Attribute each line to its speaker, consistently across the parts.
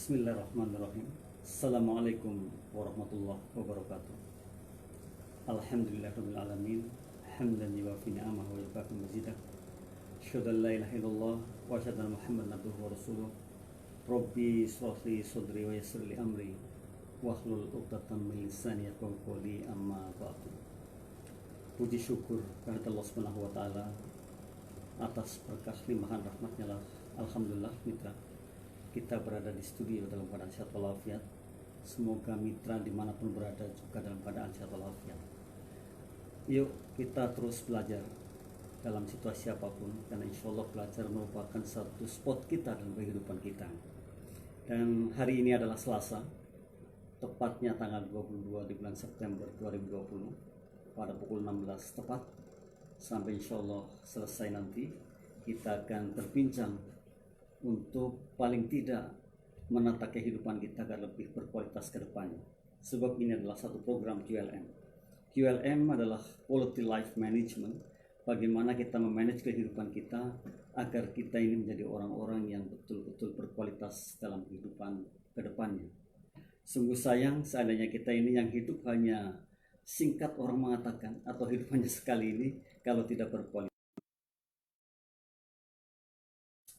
Speaker 1: Bismillahirrahmanirrahim. Assalamualaikum warahmatullahi wabarakatuh. Alhamdulillahirabbil alamin. Hamdan yuwafi ni'amahu wa yukafi mazidah. Asyhadu an la ilaha illallah wa asyhadu anna Muhammadan abduhu wa rasuluh. Rabbi shrah li sadri wa yassir li amri wahlul 'uqdatam min lisani yafqahu qawli, amma ba'du. Puji syukur kehadirat Allah Subhanahu wa taala atas berkah limpahan rahmatnya lah. Alhamdulillah mitra, kita berada di studio dalam keadaan sehat walafiat. Semoga mitra dimanapun berada juga dalam keadaan sehat walafiat. Yuk kita terus belajar dalam situasi apapun, karena insya Allah belajar merupakan satu spot kita dalam kehidupan kita. Dan hari ini adalah Selasa, tepatnya tanggal 22 di bulan September 2020 pada pukul 16 tepat. Sampai insya Allah selesai nanti kita akan terbincang untuk paling tidak menata kehidupan kita agar lebih berkualitas ke depannya. Sebab ini adalah satu program QLM. QLM adalah Quality Life Management. Bagaimana kita memanage kehidupan kita agar kita ini menjadi orang-orang yang betul-betul berkualitas dalam kehidupan ke depannya. Sungguh sayang seandainya kita ini yang hidup hanya singkat, orang mengatakan, atau hidup hanya sekali ini kalau tidak berkualitas.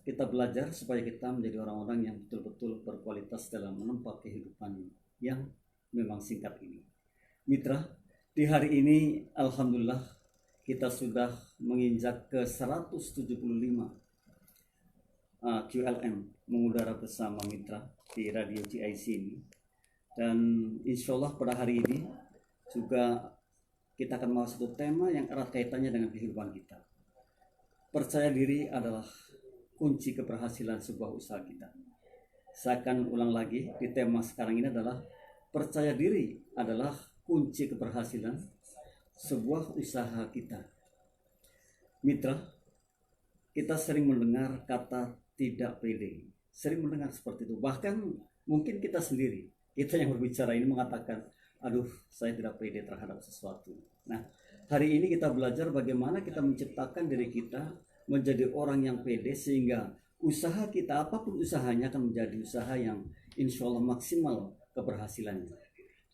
Speaker 1: Kita belajar supaya kita menjadi orang-orang yang betul-betul berkualitas dalam menempuh kehidupan yang memang singkat ini. Mitra, di hari ini alhamdulillah kita sudah menginjak ke 175 QLM mengudara bersama mitra di Radio GIC ini. Dan insya Allah pada hari ini juga kita akan membahas satu tema yang erat kaitannya dengan kehidupan kita. Percaya diri adalah kunci keberhasilan sebuah usaha kita. Saya akan ulang lagi, di tema sekarang ini adalah percaya diri adalah kunci keberhasilan sebuah usaha kita. Mitra, kita sering mendengar kata tidak pede. Sering mendengar seperti itu. Bahkan mungkin kita sendiri, kita yang berbicara ini mengatakan, aduh saya tidak pede terhadap sesuatu. Nah, hari ini kita belajar bagaimana kita menciptakan diri kita menjadi orang yang pede, sehingga usaha kita apapun usahanya akan menjadi usaha yang insya Allah maksimal keberhasilannya.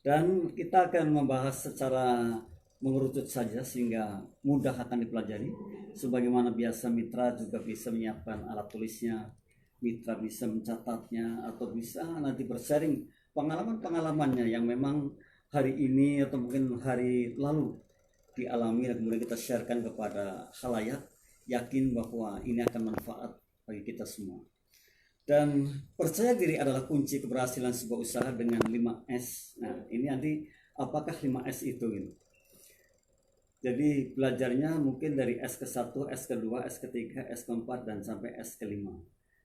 Speaker 1: Dan kita akan membahas secara mengerucut saja sehingga mudah akan dipelajari. Sebagaimana biasa mitra juga bisa menyiapkan alat tulisnya, mitra bisa mencatatnya, atau bisa nanti bersharing pengalaman-pengalamannya yang memang hari ini atau mungkin hari lalu dialami dan kemudian kita sharekan kepada khalayak. Yakin bahwa ini akan manfaat bagi kita semua. Dan percaya diri adalah kunci keberhasilan sebuah usaha dengan 5S. Nah, ini nanti apakah 5S itu gitu. Jadi belajarnya mungkin dari S ke-1, S ke-2, S ke-3, S ke-4 dan sampai S ke-5.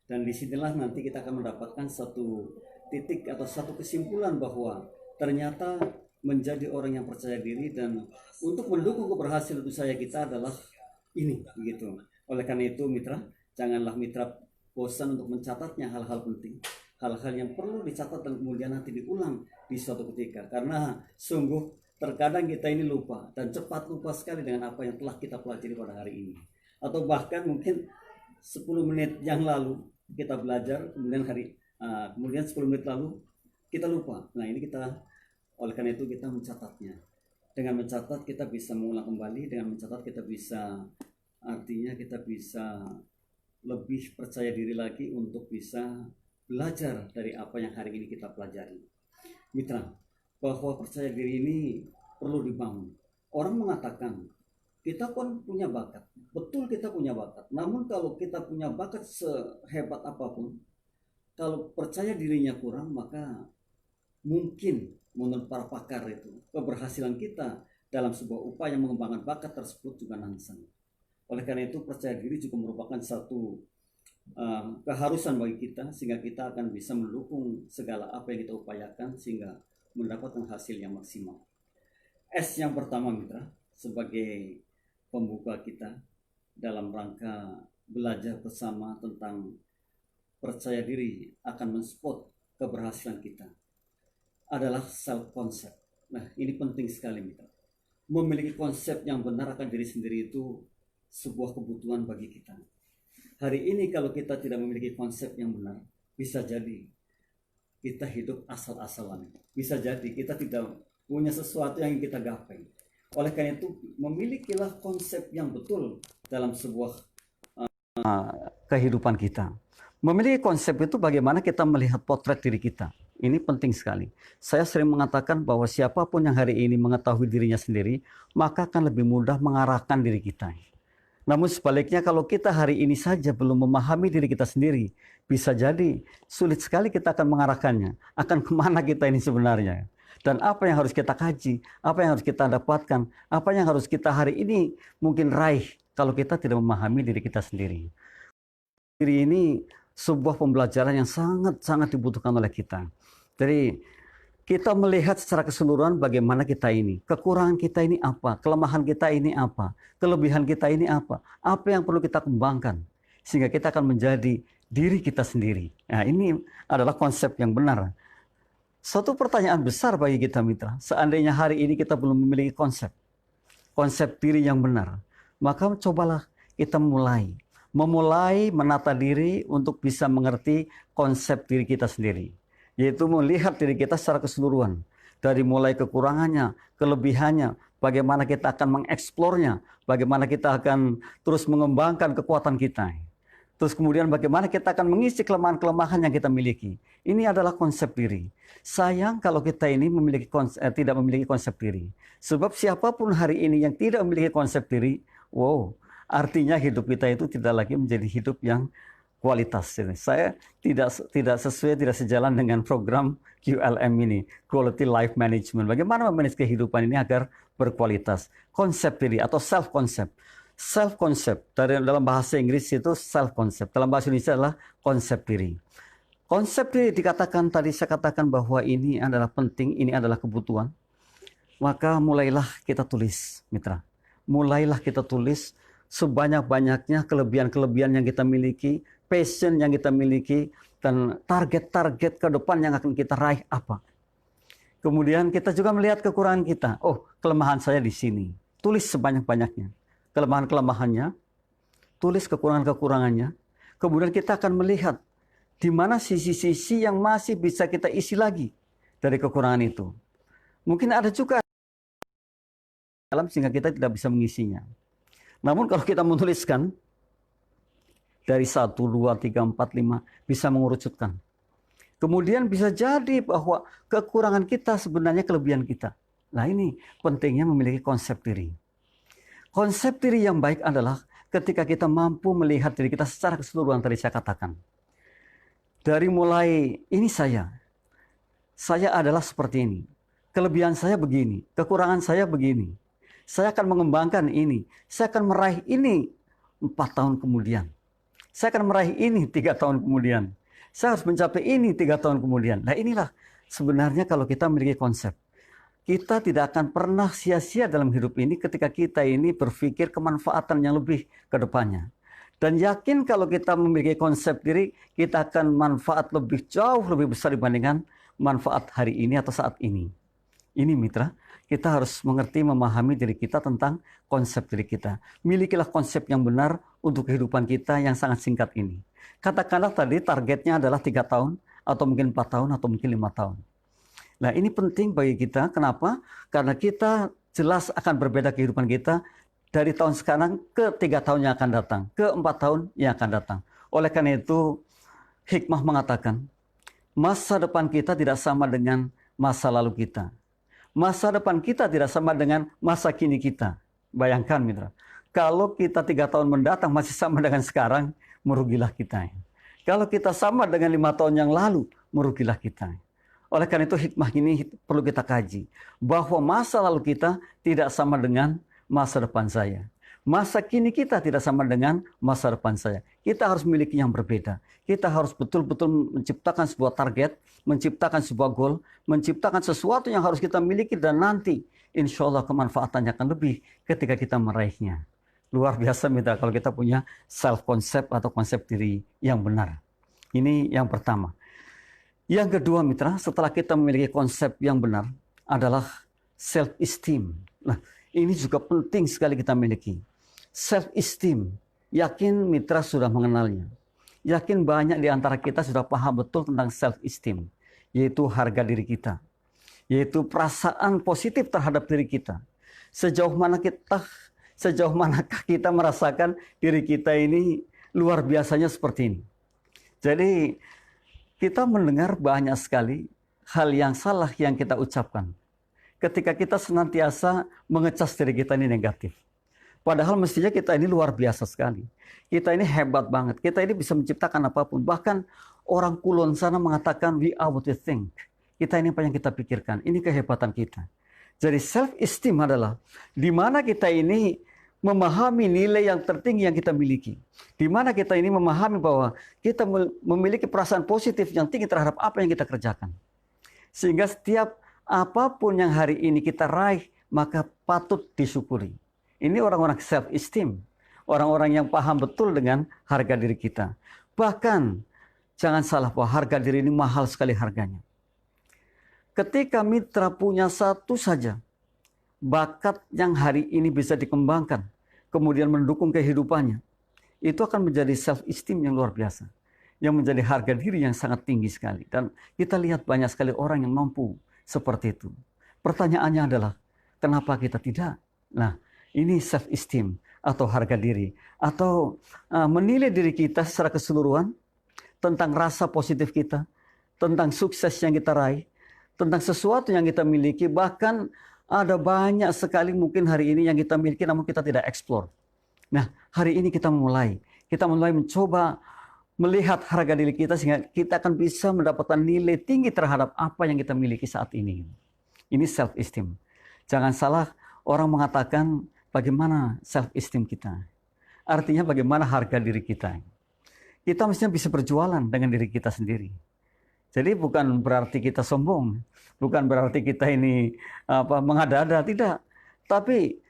Speaker 1: Dan disinilah nanti kita akan mendapatkan satu titik atau satu kesimpulan bahwa ternyata menjadi orang yang percaya diri dan untuk mendukung keberhasilan usaha kita adalah ini begitu. Oleh karena itu mitra, janganlah mitra bosan untuk mencatatnya hal-hal penting, hal-hal yang perlu dicatat dan kemudian nanti diulang di suatu ketika, karena sungguh terkadang kita ini lupa dan cepat lupa sekali dengan apa yang telah kita pelajari pada hari ini, atau bahkan mungkin 10 menit yang lalu kita belajar, kemudian 10 menit lalu kita lupa. Nah ini kita, oleh karena itu kita mencatatnya. Dengan mencatat kita bisa mengulang kembali, dengan mencatat kita bisa, artinya kita bisa lebih percaya diri lagi untuk bisa belajar dari apa yang hari ini kita pelajari. Mitra, bahwa percaya diri ini perlu dibangun. Orang mengatakan kita kan punya bakat, betul kita punya bakat. Namun kalau kita punya bakat sehebat apapun, kalau percaya dirinya kurang, maka mungkin menurut para pakar itu keberhasilan kita dalam sebuah upaya mengembangkan bakat tersebut juga nangsang. Oleh karena itu percaya diri juga merupakan satu keharusan bagi kita, sehingga kita akan bisa mendukung segala apa yang kita upayakan sehingga mendapatkan hasil yang maksimal. S yang pertama mitra, sebagai pembuka kita dalam rangka belajar bersama tentang percaya diri akan mensupport keberhasilan kita, adalah self concept. Nah ini penting sekali mitra. Memiliki konsep yang benar akan diri sendiri itu sebuah kebutuhan bagi kita. Hari ini kalau kita tidak memiliki konsep yang benar, bisa jadi kita hidup asal-asalan. Bisa jadi kita tidak punya sesuatu yang kita gapai. Oleh karena itu, memilikilah konsep yang betul dalam sebuah kehidupan kita. Memiliki konsep itu bagaimana kita melihat potret diri kita. Ini penting sekali. Saya sering mengatakan bahwa siapapun yang hari ini mengetahui dirinya sendiri, maka akan lebih mudah mengarahkan diri kita. Namun sebaliknya kalau kita hari ini saja belum memahami diri kita sendiri, bisa jadi sulit sekali kita akan mengarahkannya. Akan kemana kita ini sebenarnya. Dan apa yang harus kita kaji, apa yang harus kita dapatkan, apa yang harus kita hari ini mungkin raih kalau kita tidak memahami diri kita sendiri. Diri ini sebuah pembelajaran yang sangat-sangat dibutuhkan oleh kita. Jadi kita melihat secara keseluruhan bagaimana kita ini, kekurangan kita ini apa, kelemahan kita ini apa, kelebihan kita ini apa yang perlu kita kembangkan sehingga kita akan menjadi diri kita sendiri. Nah, ini adalah konsep yang benar. Satu pertanyaan besar bagi kita mitra, seandainya hari ini kita belum memiliki konsep diri yang benar, maka cobalah kita memulai menata diri untuk bisa mengerti konsep diri kita sendiri. Yaitu melihat diri kita secara keseluruhan. Dari mulai kekurangannya, kelebihannya, bagaimana kita akan mengeksplornya, bagaimana kita akan terus mengembangkan kekuatan kita. Terus kemudian bagaimana kita akan mengisi kelemahan-kelemahan yang kita miliki. Ini adalah konsep diri. Sayang kalau kita ini tidak memiliki konsep diri. Sebab siapapun hari ini yang tidak memiliki konsep diri, artinya hidup kita itu tidak lagi menjadi hidup yang kualitas. Saya tidak sejalan dengan program QLM ini, Quality Life Management. Bagaimana memanage kehidupan ini agar berkualitas. Konsep diri atau self-concept. Self-concept, dalam bahasa Inggris itu self-concept. Dalam bahasa Indonesia adalah konsep diri. Konsep diri tadi saya katakan bahwa ini adalah penting, ini adalah kebutuhan. Maka mulailah kita tulis, mitra. Mulailah kita tulis sebanyak-banyaknya kelebihan-kelebihan yang kita miliki, passion yang kita miliki, dan target-target ke depan yang akan kita raih apa. Kemudian kita juga melihat kekurangan kita. Kelemahan saya di sini. Tulis sebanyak-banyaknya kelemahan-kelemahannya, tulis kekurangan-kekurangannya. Kemudian kita akan melihat di mana sisi-sisi yang masih bisa kita isi lagi dari kekurangan itu. Mungkin ada juga dalam sehingga kita tidak bisa mengisinya. Namun kalau kita menuliskan dari 1, 2, 3, 4, 5 bisa mengerucutkan. Kemudian bisa jadi bahwa kekurangan kita sebenarnya kelebihan kita. Nah, ini pentingnya memiliki konsep diri. Konsep diri yang baik adalah ketika kita mampu melihat diri kita secara keseluruhan tadi saya katakan. Dari mulai ini saya adalah seperti ini. Kelebihan saya begini, kekurangan saya begini. Saya akan mengembangkan ini. Saya akan meraih ini 4 tahun kemudian. Saya akan meraih ini 3 tahun kemudian. Saya harus mencapai ini 3 tahun kemudian. Nah, inilah sebenarnya kalau kita memiliki konsep. Kita tidak akan pernah sia-sia dalam hidup ini ketika kita ini berpikir kemanfaatan yang lebih ke depannya. Dan yakin kalau kita memiliki konsep diri, kita akan manfaat jauh lebih besar dibandingkan manfaat hari ini atau saat ini. Ini mitra, kita harus mengerti, memahami diri kita tentang konsep diri kita. Milikilah konsep yang benar untuk kehidupan kita yang sangat singkat ini. Katakanlah tadi targetnya adalah 3 tahun, atau mungkin 4 tahun, atau mungkin 5 tahun. Nah, ini penting bagi kita. Kenapa? Karena kita jelas akan berbeda kehidupan kita dari tahun sekarang ke 3 tahun yang akan datang, ke 4 tahun yang akan datang. Oleh karena itu, hikmah mengatakan, masa depan kita tidak sama dengan masa lalu kita. Masa depan kita tidak sama dengan masa kini kita. Bayangkan mitra, kalau kita 3 tahun mendatang masih sama dengan sekarang, merugilah kita. Kalau kita sama dengan 5 tahun yang lalu, merugilah kita. Oleh karena itu hikmah ini perlu kita kaji. Bahwa masa lalu kita tidak sama dengan masa depan saya. Masa kini kita tidak sama dengan masa depan saya. Kita harus memiliki yang berbeda. Kita harus betul-betul menciptakan sebuah target, menciptakan sebuah goal, menciptakan sesuatu yang harus kita miliki dan nanti insya Allah kemanfaatannya akan lebih ketika kita meraihnya. Luar biasa mitra kalau kita punya self-concept atau konsep diri yang benar. Ini yang pertama. Yang kedua mitra, setelah kita memiliki konsep yang benar adalah self-esteem. Nah, ini juga penting sekali kita miliki. Self-esteem, yakin mitra sudah mengenalnya. Yakin banyak di antara kita sudah paham betul tentang self-esteem. yaitu harga diri kita, yaitu perasaan positif terhadap diri kita. Sejauh manakah kita merasakan diri kita ini luar biasanya seperti ini. Jadi kita mendengar banyak sekali hal yang salah yang kita ucapkan ketika kita senantiasa mengecas diri kita ini negatif. Padahal mestinya kita ini luar biasa sekali. Kita ini hebat banget. Kita ini bisa menciptakan apapun. Bahkan orang kulon sana mengatakan we are what we think. Kita ini apa yang kita pikirkan. Ini kehebatan kita. Jadi self-esteem adalah di mana kita ini memahami nilai yang tertinggi yang kita miliki. Di mana kita ini memahami bahwa kita memiliki perasaan positif yang tinggi terhadap apa yang kita kerjakan. Sehingga setiap apapun yang hari ini kita raih, maka patut disyukuri. Ini orang-orang self-esteem. Orang-orang yang paham betul dengan harga diri kita. Bahkan, jangan salah bahwa harga diri ini mahal sekali harganya. Ketika mitra punya satu saja bakat yang hari ini bisa dikembangkan, kemudian mendukung kehidupannya, itu akan menjadi self-esteem yang luar biasa. Yang menjadi harga diri yang sangat tinggi sekali. Dan kita lihat banyak sekali orang yang mampu seperti itu. Pertanyaannya adalah, kenapa kita tidak? Nah, ini self-esteem atau harga diri. Atau menilai diri kita secara keseluruhan tentang rasa positif kita, tentang sukses yang kita raih, tentang sesuatu yang kita miliki. Bahkan ada banyak sekali mungkin hari ini yang kita miliki namun kita tidak explore. Nah, hari ini kita mulai mencoba melihat harga diri kita sehingga kita akan bisa mendapatkan nilai tinggi terhadap apa yang kita miliki saat ini. Ini self-esteem. Jangan salah, orang mengatakan bagaimana self-esteem kita. Artinya bagaimana harga diri kita. Kita mestinya bisa berjualan dengan diri kita sendiri. Jadi bukan berarti kita sombong, bukan berarti kita ini mengada-ada, tidak. Tapi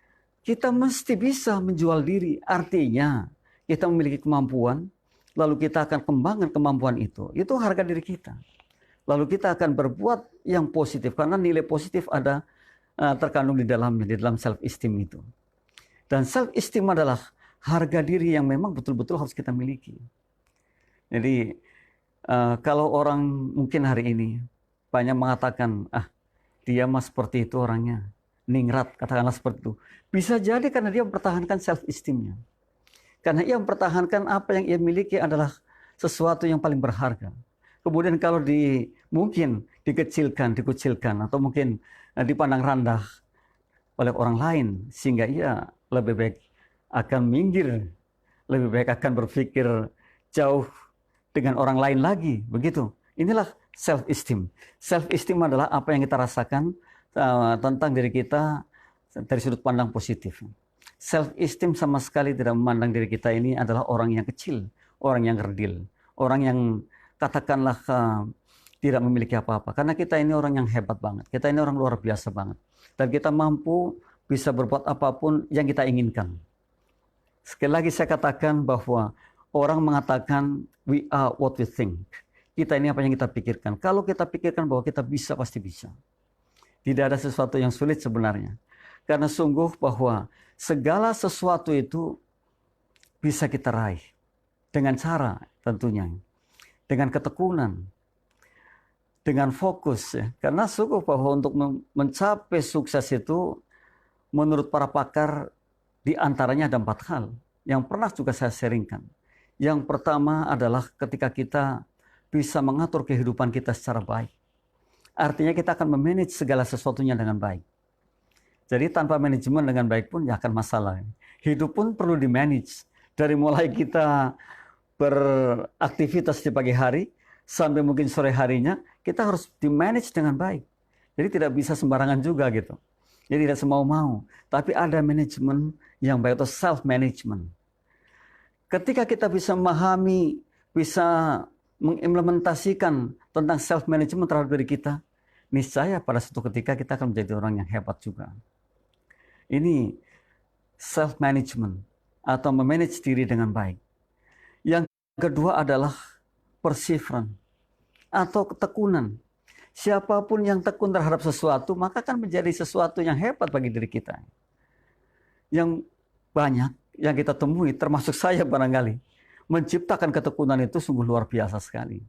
Speaker 1: kita mesti bisa menjual diri. Artinya kita memiliki kemampuan, lalu kita akan kembangkan kemampuan itu. Itu harga diri kita. Lalu kita akan berbuat yang positif karena nilai positif ada terkandung di dalamnya, di dalam self-esteem itu. Dan self-esteem adalah harga diri yang memang betul-betul harus kita miliki. Jadi kalau orang mungkin hari ini banyak mengatakan, dia mah seperti itu orangnya, ningrat, katakanlah seperti itu. Bisa jadi karena dia mempertahankan self-esteem-nya. Karena ia mempertahankan apa yang ia miliki adalah sesuatu yang paling berharga. Kemudian kalau mungkin dikucilkan, atau mungkin dipandang rendah oleh orang lain, sehingga ia lebih baik akan minggir, lebih baik akan berpikir jauh dengan orang lain lagi, begitu. Inilah self-esteem. Self-esteem adalah apa yang kita rasakan tentang diri kita dari sudut pandang positif. Self-esteem sama sekali tidak memandang diri kita ini adalah orang yang kecil, orang yang kerdil, orang yang katakanlah tidak memiliki apa-apa. Karena kita ini orang yang hebat banget, kita ini orang luar biasa banget. Dan kita mampu bisa berbuat apapun yang kita inginkan. Sekali lagi saya katakan bahwa orang mengatakan we are what we think. Kita ini apa yang kita pikirkan. Kalau kita pikirkan bahwa kita bisa, pasti bisa. Tidak ada sesuatu yang sulit sebenarnya. Karena sungguh bahwa segala sesuatu itu bisa kita raih. Dengan cara tentunya. Dengan ketekunan. Dengan fokus. Ya. Karena sungguh bahwa untuk mencapai sukses itu, menurut para pakar, di antaranya ada 4 hal. Yang pernah juga saya sharingkan. Yang pertama adalah ketika kita bisa mengatur kehidupan kita secara baik. Artinya kita akan memanage segala sesuatunya dengan baik. Jadi tanpa manajemen dengan baik pun ya akan masalah. Hidup pun perlu di-manage. Dari mulai kita beraktivitas di pagi hari, sampai mungkin sore harinya, kita harus di-manage dengan baik. Jadi tidak bisa sembarangan juga gitu. Jadi tidak semau-mau. Tapi ada manajemen yang baik atau self-management. Ketika kita bisa memahami, bisa mengimplementasikan tentang self-management terhadap diri kita, niscaya pada suatu ketika kita akan menjadi orang yang hebat juga. Ini self-management atau memanage diri dengan baik. Yang kedua adalah perseverance atau ketekunan. Siapapun yang tekun terhadap sesuatu, maka akan menjadi sesuatu yang hebat bagi diri kita. Yang banyak yang kita temui, termasuk saya barangkali, menciptakan ketekunan itu sungguh luar biasa sekali.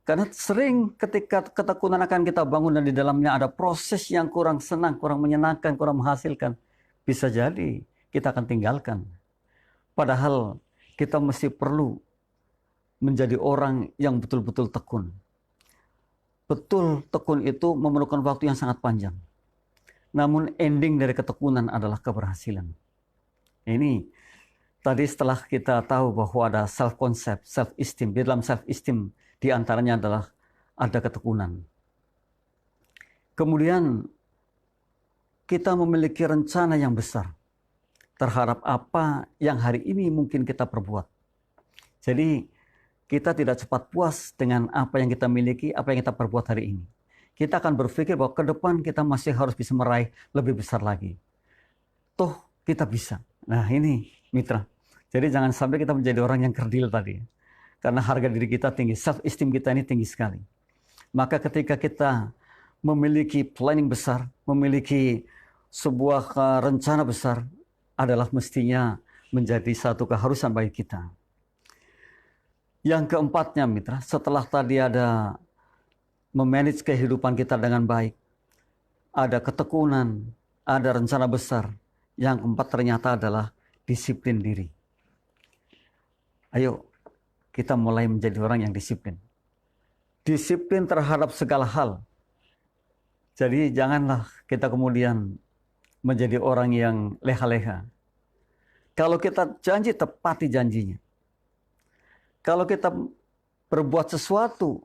Speaker 1: Karena sering ketika ketekunan akan kita bangun dan di dalamnya ada proses yang kurang senang, kurang menyenangkan, kurang menghasilkan, bisa jadi kita akan tinggalkan. Padahal kita mesti perlu menjadi orang yang betul-betul tekun. Betul, tekun itu memerlukan waktu yang sangat panjang. Namun ending dari ketekunan adalah keberhasilan. Ini tadi setelah kita tahu bahwa ada self-concept, self-esteem. Di dalam self-esteem di antaranya adalah ada ketekunan. Kemudian kita memiliki rencana yang besar terhadap apa yang hari ini mungkin kita perbuat. Jadi kita tidak cepat puas dengan apa yang kita miliki, apa yang kita perbuat hari ini. Kita akan berpikir bahwa ke depan kita masih harus bisa meraih lebih besar lagi. Toh kita bisa. Nah ini mitra. Jadi jangan sampai kita menjadi orang yang kerdil tadi. Karena harga diri kita tinggi, self-esteem kita ini tinggi sekali. Maka ketika kita memiliki planning besar, memiliki sebuah rencana besar, adalah mestinya menjadi satu keharusan bagi kita. Yang keempatnya mitra, setelah tadi ada memanage kehidupan kita dengan baik, ada ketekunan, ada rencana besar. Yang keempat ternyata adalah disiplin diri. Ayo kita mulai menjadi orang yang disiplin. Disiplin terhadap segala hal. Jadi janganlah kita kemudian menjadi orang yang leha-leha. Kalau kita janji, tepati janjinya. Kalau kita berbuat sesuatu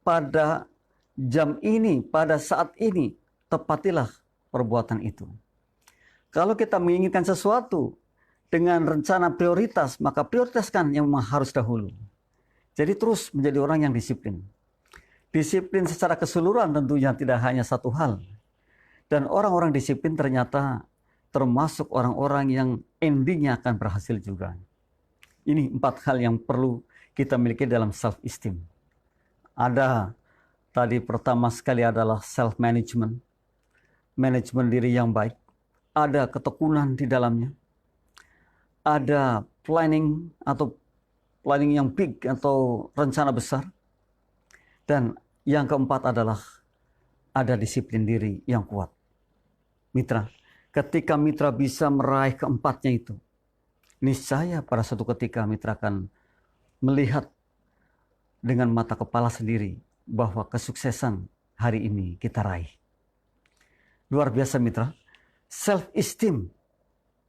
Speaker 1: pada jam ini, pada saat ini, tepatilah perbuatan itu. Kalau kita menginginkan sesuatu dengan rencana prioritas, maka prioritaskan yang memang harus dahulu. Jadi terus menjadi orang yang disiplin. Disiplin secara keseluruhan tentunya tidak hanya satu hal. Dan orang-orang disiplin ternyata termasuk orang-orang yang endingnya akan berhasil juga. Ini 4 hal yang perlu kita miliki dalam self-esteem. Ada tadi pertama sekali adalah self-management. Manajemen diri yang baik. Ada ketekunan di dalamnya. Ada planning atau planning yang big atau rencana besar. Dan yang keempat adalah ada disiplin diri yang kuat. Mitra, ketika mitra bisa meraih keempatnya itu, niscaya pada suatu ketika mitra akan melihat dengan mata kepala sendiri bahwa kesuksesan hari ini kita raih. Luar biasa mitra, self-esteem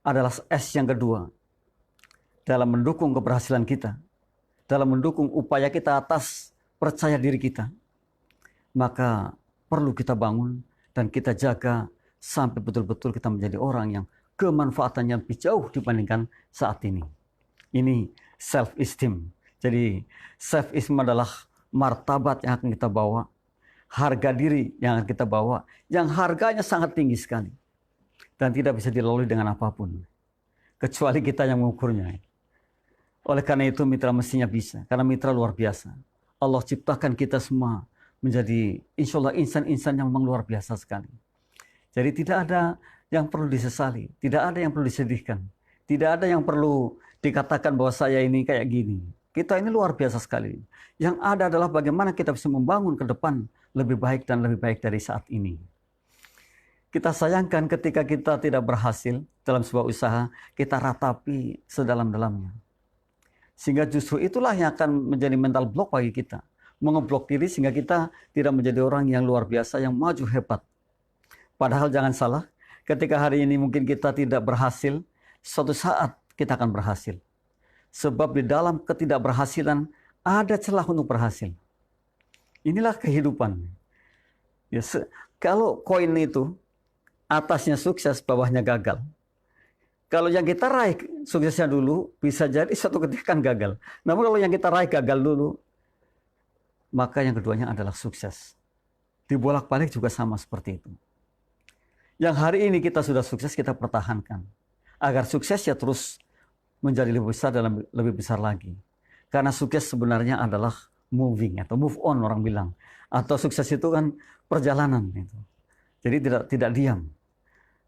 Speaker 1: adalah S yang kedua dalam mendukung keberhasilan kita, dalam mendukung upaya kita atas percaya diri kita. Maka perlu kita bangun dan kita jaga sampai betul-betul kita menjadi orang yang kemanfaatannya lebih jauh dibandingkan saat ini. Ini self-esteem. Jadi self-esteem adalah martabat yang akan kita bawa, harga diri yang akan kita bawa, yang harganya sangat tinggi sekali. Dan tidak bisa dilalui dengan apapun, kecuali kita yang mengukurnya. Oleh karena itu mitra mestinya bisa, karena mitra luar biasa. Allah ciptakan kita semua menjadi insya Allah insan-insan yang memang luar biasa sekali. Jadi tidak ada yang perlu disesali, tidak ada yang perlu disedihkan, tidak ada yang perlu dikatakan bahwa saya ini kayak gini. Kita ini luar biasa sekali. Yang ada adalah bagaimana kita bisa membangun ke depan lebih baik dan lebih baik dari saat ini. Kita sayangkan ketika kita tidak berhasil dalam sebuah usaha, kita ratapi sedalam-dalamnya. Sehingga justru itulah yang akan menjadi mental block bagi kita. Mengeblok diri sehingga kita tidak menjadi orang yang luar biasa, yang maju hebat. Padahal jangan salah, ketika hari ini mungkin kita tidak berhasil, suatu saat kita akan berhasil. Sebab di dalam ketidakberhasilan ada celah untuk berhasil. Inilah kehidupan. Ya, kalau koin itu atasnya sukses, bawahnya gagal. Kalau yang kita raih suksesnya dulu, bisa jadi suatu ketika kan gagal. Namun kalau yang kita raih gagal dulu, maka yang keduanya adalah sukses. Dibolak-balik juga sama seperti itu. Yang hari ini kita sudah sukses, kita pertahankan. Agar suksesnya terus menjadi lebih besar dan lebih besar lagi. Karena sukses sebenarnya adalah moving atau move on orang bilang. Atau sukses itu kan perjalanan. Gitu. Jadi tidak diam.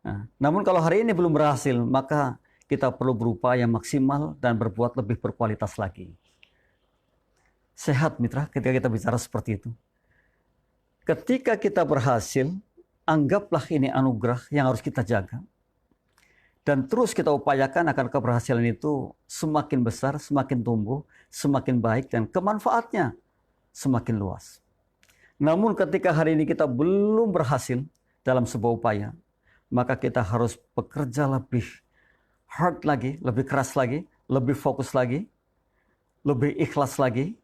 Speaker 1: Nah, namun kalau hari ini belum berhasil, maka kita perlu berupaya maksimal dan berbuat lebih berkualitas lagi. Sehat mitra ketika kita bicara seperti itu. Ketika kita berhasil, anggaplah ini anugerah yang harus kita jaga. Dan terus kita upayakan agar keberhasilan itu semakin besar, semakin tumbuh, semakin baik, dan kemanfaatnya semakin luas. Namun ketika hari ini kita belum berhasil dalam sebuah upaya, maka kita harus bekerja lebih hard lagi, lebih keras lagi, lebih fokus lagi, lebih ikhlas lagi,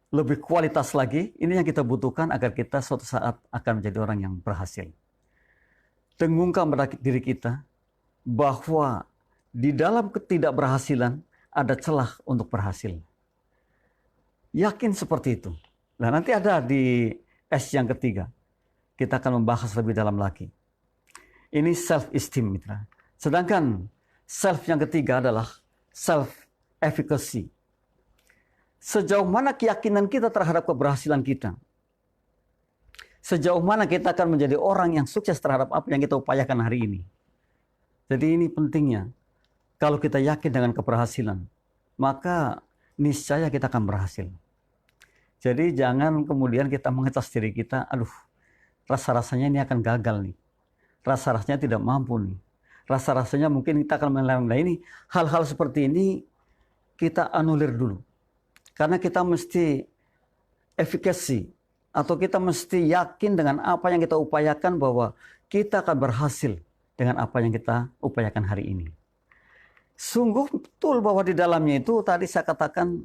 Speaker 1: lebih kualitas lagi. Ini yang kita butuhkan agar kita suatu saat akan menjadi orang yang berhasil. Dengungkan pada diri kita bahwa di dalam ketidakberhasilan ada celah untuk berhasil. Yakin seperti itu. Nah, nanti ada di S yang ketiga. Kita akan membahas lebih dalam lagi. Ini self-esteem, mitra. Sedangkan self yang ketiga adalah self-efficacy. Sejauh mana keyakinan kita terhadap keberhasilan kita. Sejauh mana kita akan menjadi orang yang sukses terhadap apa yang kita upayakan hari ini. Jadi ini pentingnya. Kalau kita yakin dengan keberhasilan, maka niscaya kita akan berhasil. Jadi jangan kemudian kita mengecas diri kita, aduh, rasa-rasanya ini akan gagal nih. Rasa-rasanya tidak mampu nih. Rasa-rasanya mungkin kita akan melewati. Nah ini, hal-hal seperti ini kita anulir dulu. Karena kita mesti efikasi, atau kita mesti yakin dengan apa yang kita upayakan bahwa kita akan berhasil dengan apa yang kita upayakan hari ini. Sungguh betul bahwa di dalamnya itu tadi saya katakan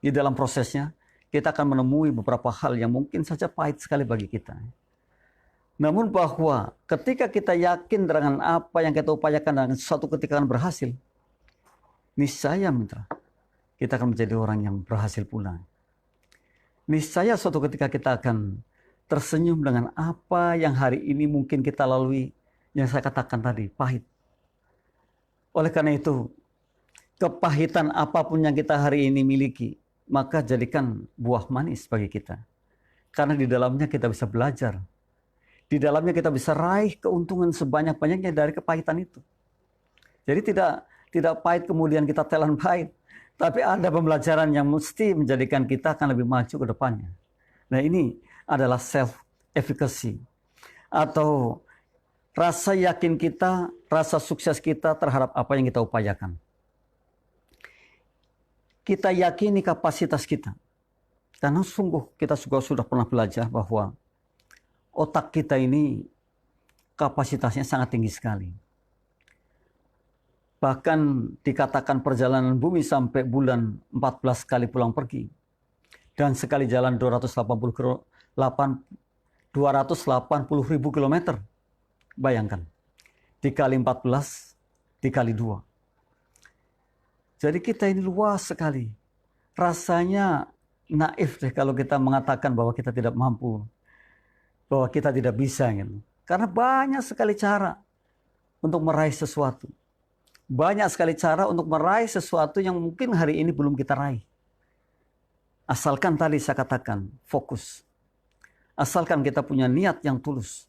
Speaker 1: di dalam prosesnya kita akan menemui beberapa hal yang mungkin saja pahit sekali bagi kita. Namun bahwa ketika kita yakin dengan apa yang kita upayakan dan suatu ketika akan berhasil, niscaya mitra, kita akan menjadi orang yang berhasil pula. Niscaya suatu ketika kita akan tersenyum dengan apa yang hari ini mungkin kita lalui, yang saya katakan tadi, pahit. Oleh karena itu, kepahitan apapun yang kita hari ini miliki, maka jadikan buah manis bagi kita. Karena di dalamnya kita bisa belajar. Di dalamnya kita bisa raih keuntungan sebanyak-banyaknya dari kepahitan itu. Jadi tidak pahit kemudian kita telan pahit. Tapi ada pembelajaran yang mesti menjadikan kita akan lebih maju ke depannya. Nah ini adalah self-efficacy. Atau rasa yakin kita, rasa sukses kita terhadap apa yang kita upayakan. Kita yakini kapasitas kita. Karena sungguh kita juga sudah pernah belajar bahwa otak kita ini kapasitasnya sangat tinggi sekali. Bahkan dikatakan perjalanan bumi sampai bulan 14 kali pulang pergi. Dan sekali jalan 280 ribu kilometer. Bayangkan, dikali 14, dikali 2. Jadi kita ini luas sekali. Rasanya naif deh kalau kita mengatakan bahwa kita tidak mampu. Bahwa kita tidak bisa. Gitu. Karena banyak sekali cara untuk meraih sesuatu. Banyak sekali cara untuk meraih sesuatu yang mungkin hari ini belum kita raih. Asalkan tadi saya katakan, fokus. Asalkan kita punya niat yang tulus.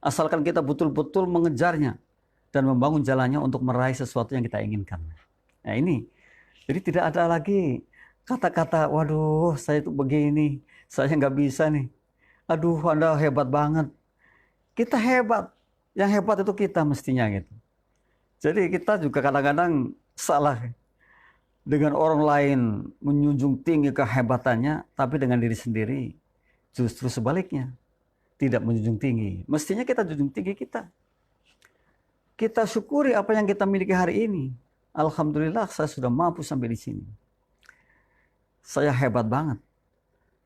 Speaker 1: Asalkan kita betul-betul mengejarnya dan membangun jalannya untuk meraih sesuatu yang kita inginkan. Nah ini, jadi tidak ada lagi kata-kata, waduh saya itu begini, saya nggak bisa nih. Aduh Anda hebat banget. Kita hebat, yang hebat itu kita mestinya gitu. Jadi kita juga kadang-kadang salah dengan orang lain menjunjung tinggi kehebatannya, tapi dengan diri sendiri justru sebaliknya. Tidak menjunjung tinggi. Mestinya kita junjung tinggi kita. Kita syukuri apa yang kita miliki hari ini. Alhamdulillah saya sudah mampu sampai di sini. Saya hebat banget.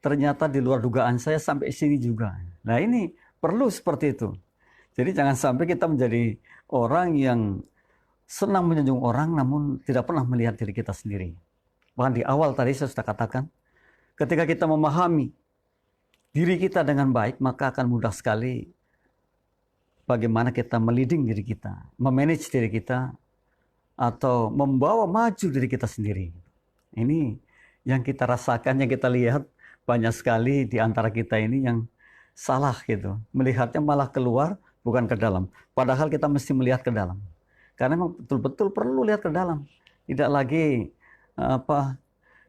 Speaker 1: Ternyata di luar dugaan saya sampai sini juga. Nah ini perlu seperti itu. Jadi jangan sampai kita menjadi orang yang senang menjunjung orang namun tidak pernah melihat diri kita sendiri. Bahkan di awal tadi saya sudah katakan, ketika kita memahami diri kita dengan baik, maka akan mudah sekali bagaimana kita meliding diri kita, memanage diri kita, atau membawa maju diri kita sendiri. Ini yang kita rasakan, yang kita lihat banyak sekali di antara kita ini yang salah gitu. Melihatnya malah keluar, bukan ke dalam. Padahal kita mesti melihat ke dalam. Karena memang betul-betul perlu lihat ke dalam. Tidak lagi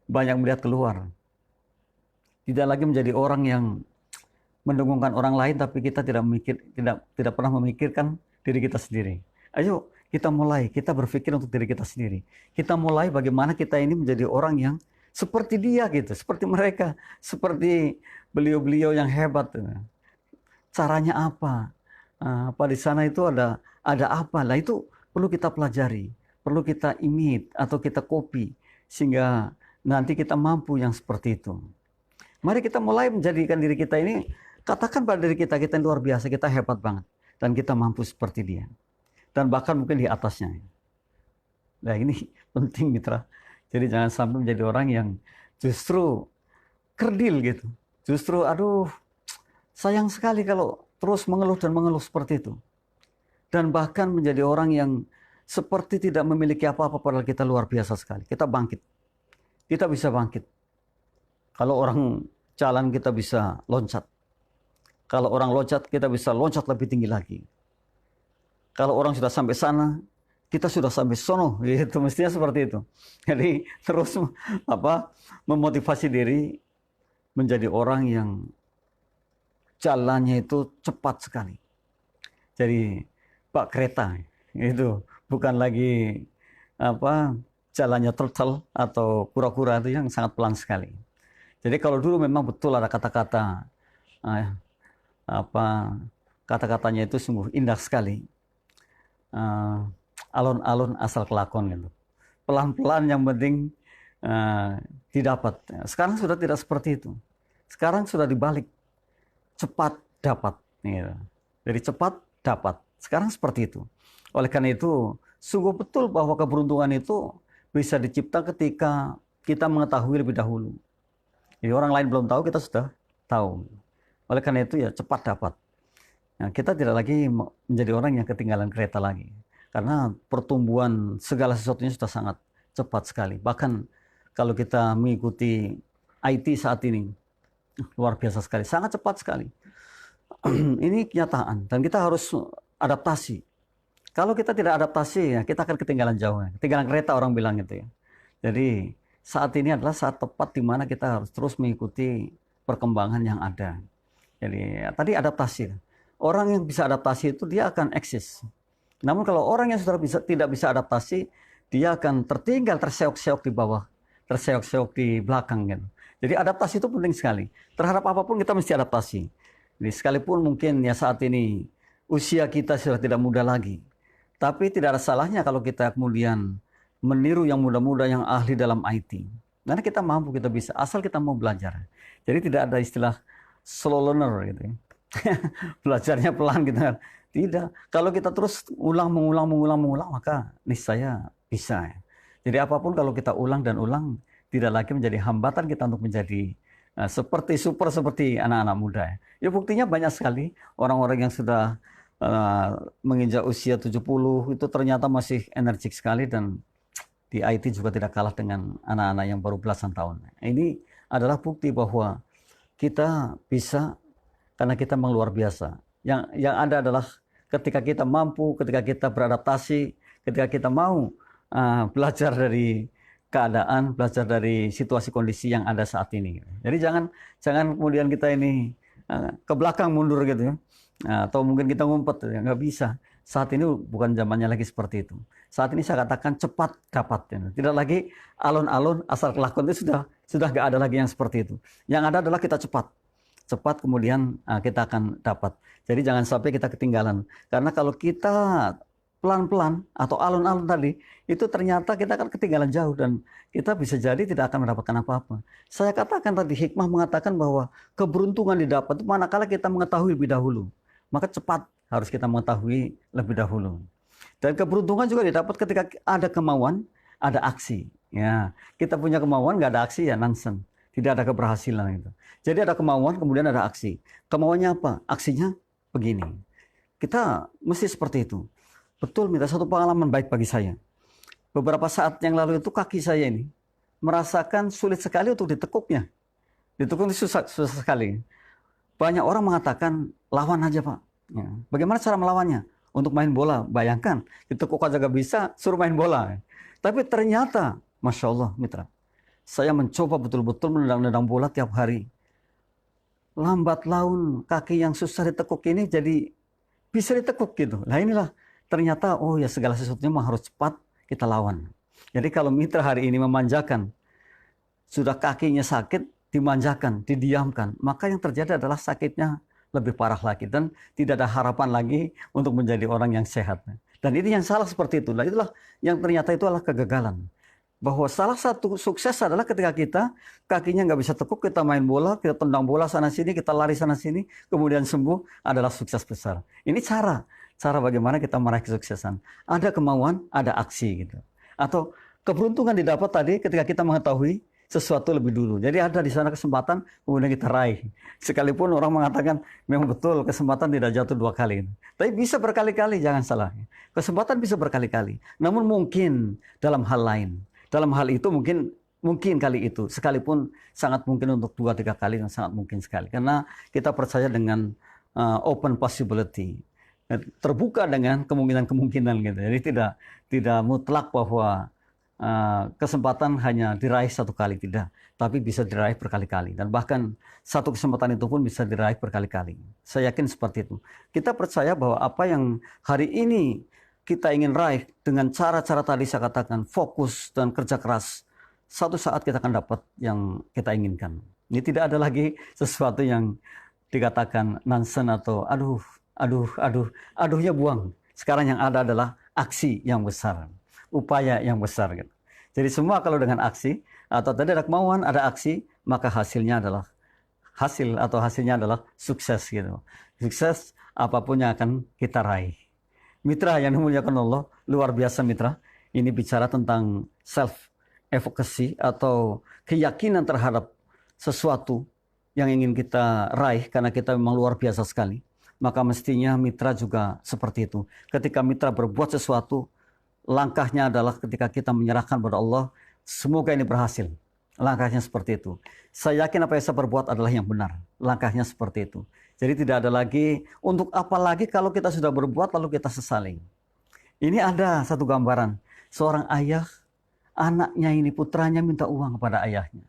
Speaker 1: banyak melihat keluar. Tidak lagi menjadi orang yang mendengungkan orang lain, tapi kita tidak pernah memikirkan diri kita sendiri. Ayo kita mulai, kita berpikir untuk diri kita sendiri. Kita mulai bagaimana kita ini menjadi orang yang seperti dia gitu, seperti mereka, seperti beliau-beliau yang hebat. Caranya apa? Apa di sana itu ada apa? Lah itu perlu kita pelajari, perlu kita imit atau kita copy sehingga nanti kita mampu yang seperti itu. Mari kita mulai menjadikan diri kita ini, katakan pada diri kita, kita luar biasa, kita hebat banget dan kita mampu seperti dia. Dan bahkan mungkin di atasnya. Nah ini penting mitra. Jadi jangan sampai menjadi orang yang justru kerdil gitu. Justru aduh sayang sekali kalau terus mengeluh dan mengeluh seperti itu. Dan bahkan menjadi orang yang seperti tidak memiliki apa-apa padahal kita luar biasa sekali. Kita bangkit. Kita bisa bangkit. Kalau orang jalan kita bisa loncat. Kalau orang loncat kita bisa loncat lebih tinggi lagi. Kalau orang sudah sampai sana, kita sudah sampai sono, gitu mestinya seperti itu. Jadi terus memotivasi diri menjadi orang yang jalannya itu cepat sekali. Jadi Pak kereta itu bukan lagi jalannya turtle atau kura-kura itu yang sangat pelan sekali. Jadi kalau dulu memang betul ada kata-kata kata-katanya itu sungguh indah sekali. Alon-alon asal kelakon gitu. Pelan-pelan yang penting didapat. Sekarang sudah tidak seperti itu. Sekarang sudah dibalik. Cepat dapat. Gitu. Jadi cepat dapat. Sekarang seperti itu. Oleh karena itu, sungguh betul bahwa keberuntungan itu bisa dicipta ketika kita mengetahui lebih dahulu. Jadi orang lain belum tahu, kita sudah tahu. Oleh karena itu ya cepat dapat. Nah, kita tidak lagi menjadi orang yang ketinggalan kereta lagi. Karena pertumbuhan segala sesuatunya sudah sangat cepat sekali. Bahkan kalau kita mengikuti IT saat ini, luar biasa sekali, sangat cepat sekali. Ini kenyataan dan kita harus adaptasi. Kalau kita tidak adaptasi, ya kita akan ketinggalan jauh. Ketinggalan kereta orang bilang gitu ya. Jadi saat ini adalah saat tepat di mana kita harus terus mengikuti perkembangan yang ada. Jadi ya, tadi adaptasi. Orang yang bisa adaptasi itu dia akan eksis. Namun kalau orang yang sudah tidak bisa adaptasi, dia akan tertinggal, terseok-seok di bawah, terseok-seok di belakang gitu. Jadi adaptasi itu penting sekali. Terhadap apapun kita mesti adaptasi. Jadi sekalipun mungkin ya saat ini usia kita sudah tidak muda lagi. Tapi tidak ada salahnya kalau kita kemudian meniru yang muda-muda yang ahli dalam IT. Karena kita mampu, kita bisa, asal kita mau belajar. Jadi tidak ada istilah slow learner gitu ya. Belajarnya pelan gitu kan. Tidak. Kalau kita terus mengulang, maka niscaya bisa. Jadi apapun kalau kita ulang dan ulang, tidak lagi menjadi hambatan kita untuk menjadi seperti anak-anak muda. Ya buktinya banyak sekali orang-orang yang sudah menginjak usia 70 itu ternyata masih energik sekali dan di IT juga tidak kalah dengan anak-anak yang baru belasan tahun. Ini adalah bukti bahwa kita bisa karena kita memang luar biasa. Yang ada adalah ketika kita mampu, ketika kita beradaptasi, ketika kita mau belajar dari keadaan, belajar dari situasi kondisi yang ada saat ini. Jadi jangan kemudian kita ini ke belakang mundur gitu ya. Atau mungkin kita ngumpet, ya nggak bisa. Saat ini bukan zamannya lagi seperti itu. Saat ini saya katakan cepat dapat. Ya. Tidak lagi alon-alon asal kelakon itu sudah nggak ada lagi yang seperti itu. Yang ada adalah kita cepat kemudian kita akan dapat. Jadi jangan sampai kita ketinggalan. Karena kalau kita pelan-pelan atau alon-alon tadi, itu ternyata kita akan ketinggalan jauh dan kita bisa jadi tidak akan mendapatkan apa-apa. Saya katakan tadi, hikmah mengatakan bahwa keberuntungan didapat manakala kita mengetahui lebih dahulu. Maka cepat harus kita mengetahui lebih dahulu. Dan keberuntungan juga didapat ketika ada kemauan, ada aksi. Ya, kita punya kemauan, nggak ada aksi ya nonsense. Tidak ada keberhasilan itu. Jadi ada kemauan, kemudian ada aksi. Kemauannya apa? Aksinya begini. Kita mesti seperti itu. Betul, minta satu pengalaman baik bagi saya. Beberapa saat yang lalu itu kaki saya ini merasakan sulit sekali untuk ditekuknya. Ditekuk itu susah sekali. Banyak orang mengatakan lawan aja Pak. Ya. Bagaimana cara melawannya? Untuk main bola, bayangkan ditekuk aja gak bisa, suruh main bola. Tapi ternyata, Masya Allah mitra, saya mencoba betul-betul menendang bola tiap hari.
Speaker 2: lambat laun, kaki yang susah ditekuk ini jadi bisa ditekuk gitu. Nah inilah ternyata, oh ya segala sesuatunya mah harus cepat kita lawan. Jadi kalau mitra hari ini memanjakan, sudah kakinya sakit, dimanjakan, didiamkan, maka yang terjadi adalah sakitnya lebih parah lagi dan tidak ada harapan lagi untuk menjadi orang yang sehat. Dan ini yang salah seperti itu. Nah, itulah yang ternyata itu adalah kegagalan. Bahwa salah satu sukses adalah ketika kita kakinya nggak bisa tekuk, kita main bola, kita tendang bola sana sini, kita lari sana sini, kemudian sembuh, adalah sukses besar. Ini cara bagaimana kita meraih kesuksesan. Ada kemauan, ada aksi gitu. Atau keberuntungan didapat tadi ketika kita mengetahui sesuatu lebih dulu. Jadi ada di sana kesempatan, kemudian kita raih. Sekalipun orang mengatakan memang betul kesempatan tidak jatuh 2 kali. Tapi bisa berkali-kali, jangan salah. Kesempatan bisa berkali-kali. Namun mungkin dalam hal lain. Dalam hal itu mungkin kali itu. Sekalipun sangat mungkin untuk 2-3 kali dan sangat mungkin sekali. Karena kita percaya dengan open possibility. Terbuka dengan kemungkinan-kemungkinan gitu. Jadi tidak mutlak bahwa kesempatan hanya diraih 1 kali, tidak, tapi bisa diraih berkali-kali, dan bahkan satu kesempatan itu pun bisa diraih berkali-kali. Saya yakin seperti itu. Kita percaya bahwa apa yang hari ini kita ingin raih dengan cara-cara tadi saya katakan, fokus dan kerja keras, satu saat kita akan dapat yang kita inginkan. Ini tidak ada lagi sesuatu yang dikatakan nonsense atau aduhnya buang. Sekarang yang ada adalah aksi yang besar, upaya yang besar gitu. Jadi semua kalau dengan aksi atau tadi ada kemauan, ada aksi, maka hasilnya adalah sukses gitu. Sukses apapun yang akan kita raih. Mitra yang dimuliakan Allah, luar biasa mitra. Ini bicara tentang self efficacy atau keyakinan terhadap sesuatu yang ingin kita raih karena kita memang luar biasa sekali. Maka mestinya mitra juga seperti itu. Ketika mitra berbuat sesuatu, langkahnya adalah ketika kita menyerahkan kepada Allah, semoga ini berhasil. Langkahnya seperti itu. Saya yakin apa yang saya berbuat adalah yang benar. Langkahnya seperti itu. Jadi tidak ada lagi, untuk apa lagi kalau kita sudah berbuat lalu kita sesali. Ini ada satu gambaran. Seorang ayah, anaknya ini, putranya minta uang kepada ayahnya.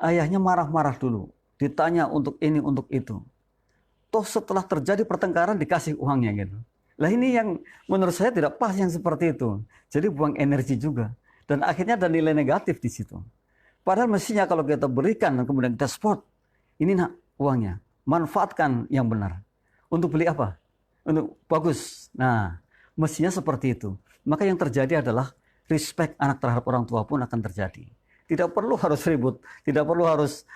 Speaker 2: Ayahnya marah-marah dulu. Ditanya untuk ini, untuk itu. Toh setelah terjadi pertengkaran dikasih uangnya gitu. Lah ini yang menurut saya tidak pas yang seperti itu. Jadi buang energi juga. Dan akhirnya ada nilai negatif di situ. Padahal mestinya kalau kita berikan dan kemudian kita support. Ini nak uangnya. Manfaatkan yang benar. Untuk beli apa? Untuk bagus. Nah, mestinya seperti itu. Maka yang terjadi adalah respect anak terhadap orang tua pun akan terjadi. Tidak perlu harus ribut. Tidak perlu harus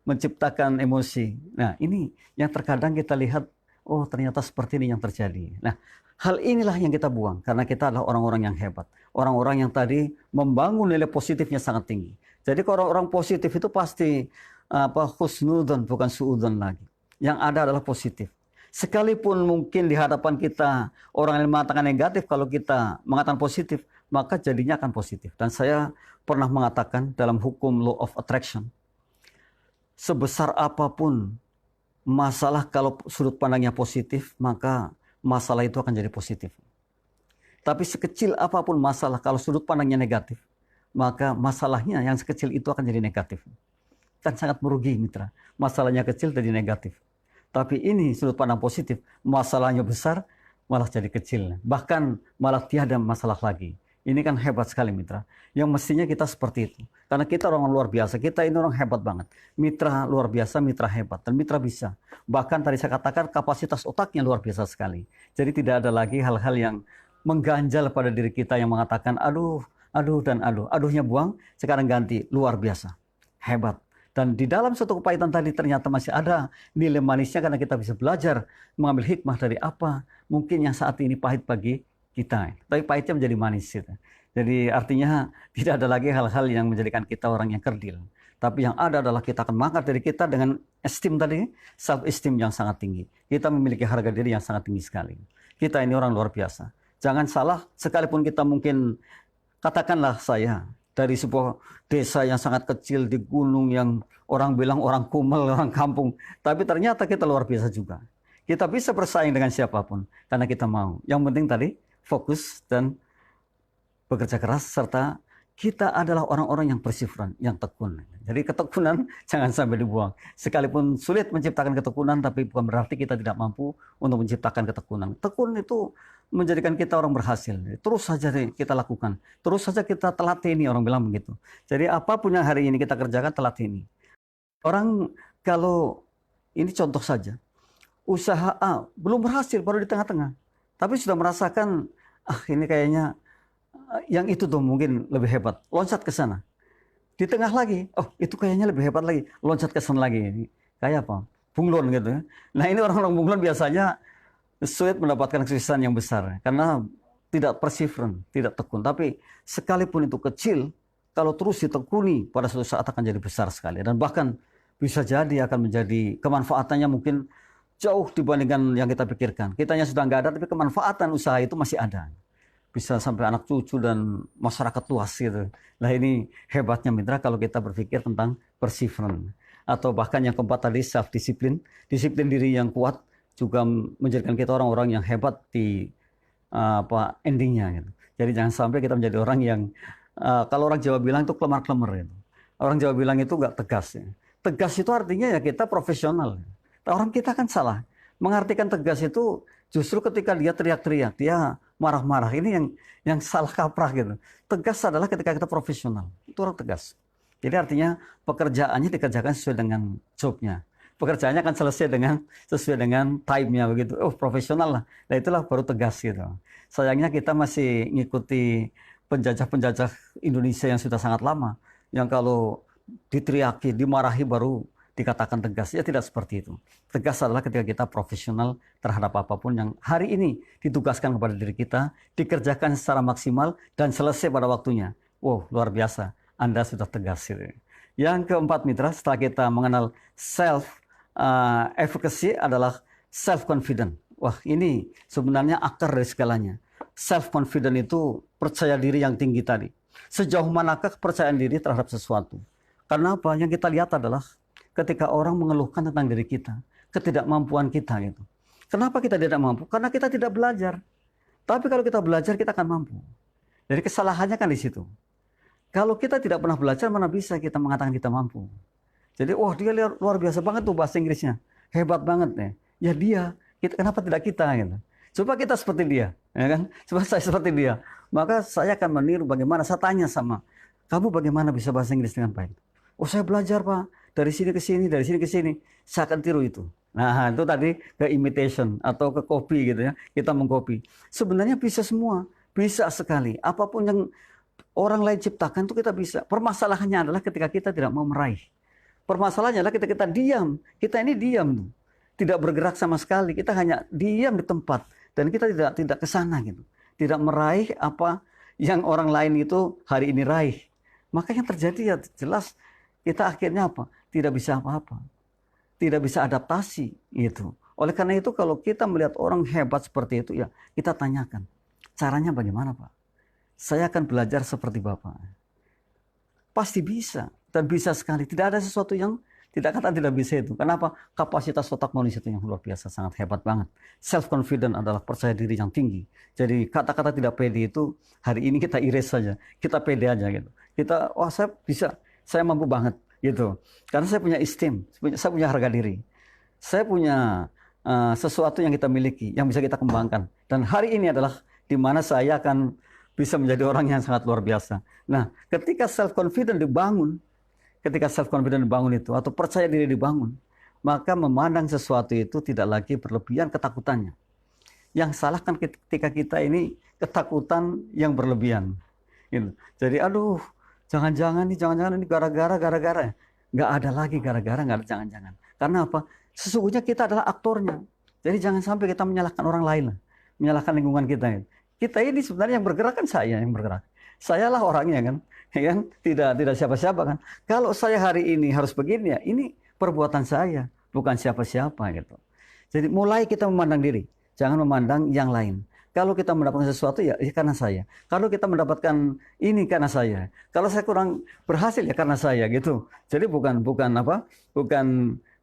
Speaker 2: menciptakan emosi. Nah, ini yang terkadang kita lihat, oh ternyata seperti ini yang terjadi. Nah, hal inilah yang kita buang karena kita adalah orang-orang yang hebat. Orang-orang yang tadi membangun nilai positifnya sangat tinggi. Jadi kalau orang positif itu pasti husnudon, bukan suudon lagi. Yang ada adalah positif. Sekalipun mungkin di hadapan kita orang yang mengatakan negatif, kalau kita mengatakan positif, maka jadinya akan positif. Dan saya pernah mengatakan dalam hukum law of attraction, sebesar apapun masalah kalau sudut pandangnya positif, maka masalah itu akan jadi positif. Tapi sekecil apapun masalah kalau sudut pandangnya negatif, maka masalahnya yang sekecil itu akan jadi negatif. Kan sangat merugi mitra. Masalahnya kecil jadi negatif. Tapi ini sudut pandang positif, masalahnya besar malah jadi kecil. Bahkan malah tiada masalah lagi. Ini kan hebat sekali mitra. Yang mestinya kita seperti itu. Karena kita orang luar biasa. Kita ini orang hebat banget. Mitra luar biasa, mitra hebat. Dan mitra bisa. Bahkan tadi saya katakan kapasitas otaknya luar biasa sekali. Jadi tidak ada lagi hal-hal yang mengganjal pada diri kita yang mengatakan aduh. Aduhnya buang, sekarang ganti. Luar biasa. Hebat. Dan di dalam satu kepahitan tadi ternyata masih ada nilai manisnya karena kita bisa belajar mengambil hikmah dari apa mungkin yang saat ini pahit bagi kita. Tapi pahitnya menjadi manis. Gitu. Jadi artinya tidak ada lagi hal-hal yang menjadikan kita orang yang kerdil. Tapi yang ada adalah kita akan mengangkat diri kita dengan esteem tadi, self-esteem yang sangat tinggi. Kita memiliki harga diri yang sangat tinggi sekali. Kita ini orang luar biasa. Jangan salah, sekalipun kita mungkin, katakanlah saya, dari sebuah desa yang sangat kecil di gunung yang orang bilang orang kumel, orang kampung. Tapi ternyata kita luar biasa juga. Kita bisa bersaing dengan siapapun karena kita mau. Yang penting tadi fokus dan bekerja keras serta kita adalah orang-orang yang perseveran, yang tekun. Jadi ketekunan jangan sampai dibuang. Sekalipun sulit menciptakan ketekunan, tapi bukan berarti kita tidak mampu untuk menciptakan ketekunan. Tekun itu menjadikan kita orang berhasil. Terus saja kita lakukan. Terus saja kita telateni, orang bilang begitu. Jadi apapun yang hari ini kita kerjakan, telateni. Orang kalau, ini contoh saja, usaha A belum berhasil, baru di tengah-tengah. Tapi sudah merasakan, ini kayaknya yang itu tuh mungkin lebih hebat. Loncat ke sana. Di tengah lagi, itu kayaknya lebih hebat lagi. Loncat ke sana lagi. Kayak apa? Bunglon gitu ya. Nah ini orang-orang bunglon biasanya sulit mendapatkan kesuksesan yang besar. Karena tidak perseverant, tidak tekun. Tapi sekalipun itu kecil, kalau terus ditekuni, pada suatu saat akan jadi besar sekali. Dan bahkan bisa jadi akan menjadi kemanfaatannya mungkin jauh dibandingkan yang kita pikirkan. Kitanya sudah nggak ada, tapi kemanfaatan usaha itu masih ada. Bisa sampai anak cucu dan masyarakat luas gitu. Nah ini hebatnya mitra kalau kita berpikir tentang perseverance. Atau bahkan yang keempat tadi self-discipline. Disiplin diri yang kuat juga menjadikan kita orang-orang yang hebat di endingnya. Gitu. Jadi jangan sampai kita menjadi orang yang, kalau orang Jawa bilang itu kelemar-kelemar. Gitu. Orang Jawa bilang itu nggak tegas. Ya. Tegas itu artinya ya kita profesional. Orang kita kan salah. Mengartikan tegas itu justru ketika dia teriak-teriak, dia marah-marah. Ini yang salah kaprah gitu. Tegas adalah ketika kita profesional. Itu orang tegas. Jadi artinya pekerjaannya dikerjakan sesuai dengan jobnya. Pekerjaannya akan selesai sesuai dengan time-nya begitu. Profesional lah. Nah itulah baru tegas gitu. Sayangnya kita masih ngikuti penjajah-penjajah Indonesia yang sudah sangat lama. Yang kalau diteriaki, dimarahi baru dikatakan tegas. Ya tidak seperti itu. Tegas adalah ketika kita profesional terhadap apapun yang hari ini ditugaskan kepada diri kita, dikerjakan secara maksimal dan selesai pada waktunya. Wow, luar biasa. Anda sudah tegas. Gitu. Yang keempat mitra, setelah kita mengenal self-efficacy adalah self-confident. Wah ini sebenarnya akar dari segalanya. Self-confident itu percaya diri yang tinggi tadi. Sejauh manakah kepercayaan diri terhadap sesuatu? Karena apa? Yang kita lihat adalah ketika orang mengeluhkan tentang diri kita, ketidakmampuan kita gitu. Kenapa kita tidak mampu? Karena kita tidak belajar. Tapi kalau kita belajar, kita akan mampu. Jadi kesalahannya kan di situ. Kalau kita tidak pernah belajar, mana bisa kita mengatakan kita mampu. Jadi, dia luar biasa banget tuh bahasa Inggrisnya. Hebat banget ya. Ya dia, kenapa tidak kita gitu. Coba kita seperti dia, ya kan? Coba saya seperti dia. Maka saya akan meniru bagaimana, saya tanya sama, kamu bagaimana bisa bahasa Inggris dengan baik? Saya belajar Pak, dari sini ke sini, dari sini ke sini. Saya akan tiru itu. Nah itu tadi ke imitation atau ke copy gitu ya. Kita mengcopy. Sebenarnya bisa semua, bisa sekali. Apapun yang orang lain ciptakan itu kita bisa. Permasalahannya adalah ketika kita tidak mau meraih. Permasalahannya adalah ketika kita diam. Kita ini diam. Tidak bergerak sama sekali. Kita hanya diam di tempat. Dan kita tidak ke sana gitu. Tidak meraih apa yang orang lain itu hari ini raih. Maka yang terjadi ya jelas kita akhirnya apa? Tidak bisa apa-apa. Tidak bisa adaptasi gitu. Oleh karena itu kalau kita melihat orang hebat seperti itu ya kita tanyakan. Caranya bagaimana Pak? Saya akan belajar seperti Bapak. Pasti bisa. Dan bisa sekali. Tidak ada sesuatu yang tidak bisa itu. Kenapa? Kapasitas otak manusia itu yang luar biasa. Sangat hebat banget. Self-confident adalah percaya diri yang tinggi. Jadi kata-kata tidak pede itu hari ini kita erase saja. Kita pede aja gitu. Kita, saya bisa. Saya mampu banget gitu. Karena saya punya esteem. Saya punya harga diri. Saya punya sesuatu yang kita miliki. Yang bisa kita kembangkan. Dan hari ini adalah di mana saya akan bisa menjadi orang yang sangat luar biasa. Nah, ketika self-confident dibangun itu, atau percaya diri dibangun, maka memandang sesuatu itu tidak lagi berlebihan ketakutannya. Yang salah kan ketika kita ini ketakutan yang berlebihan. Gitu. Jadi, jangan-jangan ini gara-gara. Nggak ada lagi gara-gara, nggak ada jangan-jangan. Karena apa? Sesungguhnya kita adalah aktornya. Jadi jangan sampai kita menyalahkan orang lain, menyalahkan lingkungan kita. Kita ini sebenarnya yang bergerak kan saya yang bergerak. Sayalah orangnya kan, tidak siapa-siapa kan. Kalau saya hari ini harus begini ya, ini perbuatan saya, bukan siapa-siapa gitu. Jadi mulai kita memandang diri, jangan memandang yang lain. Kalau kita mendapatkan sesuatu ya karena saya. Kalau kita mendapatkan ini karena saya. Kalau saya kurang berhasil ya karena saya gitu. Jadi bukan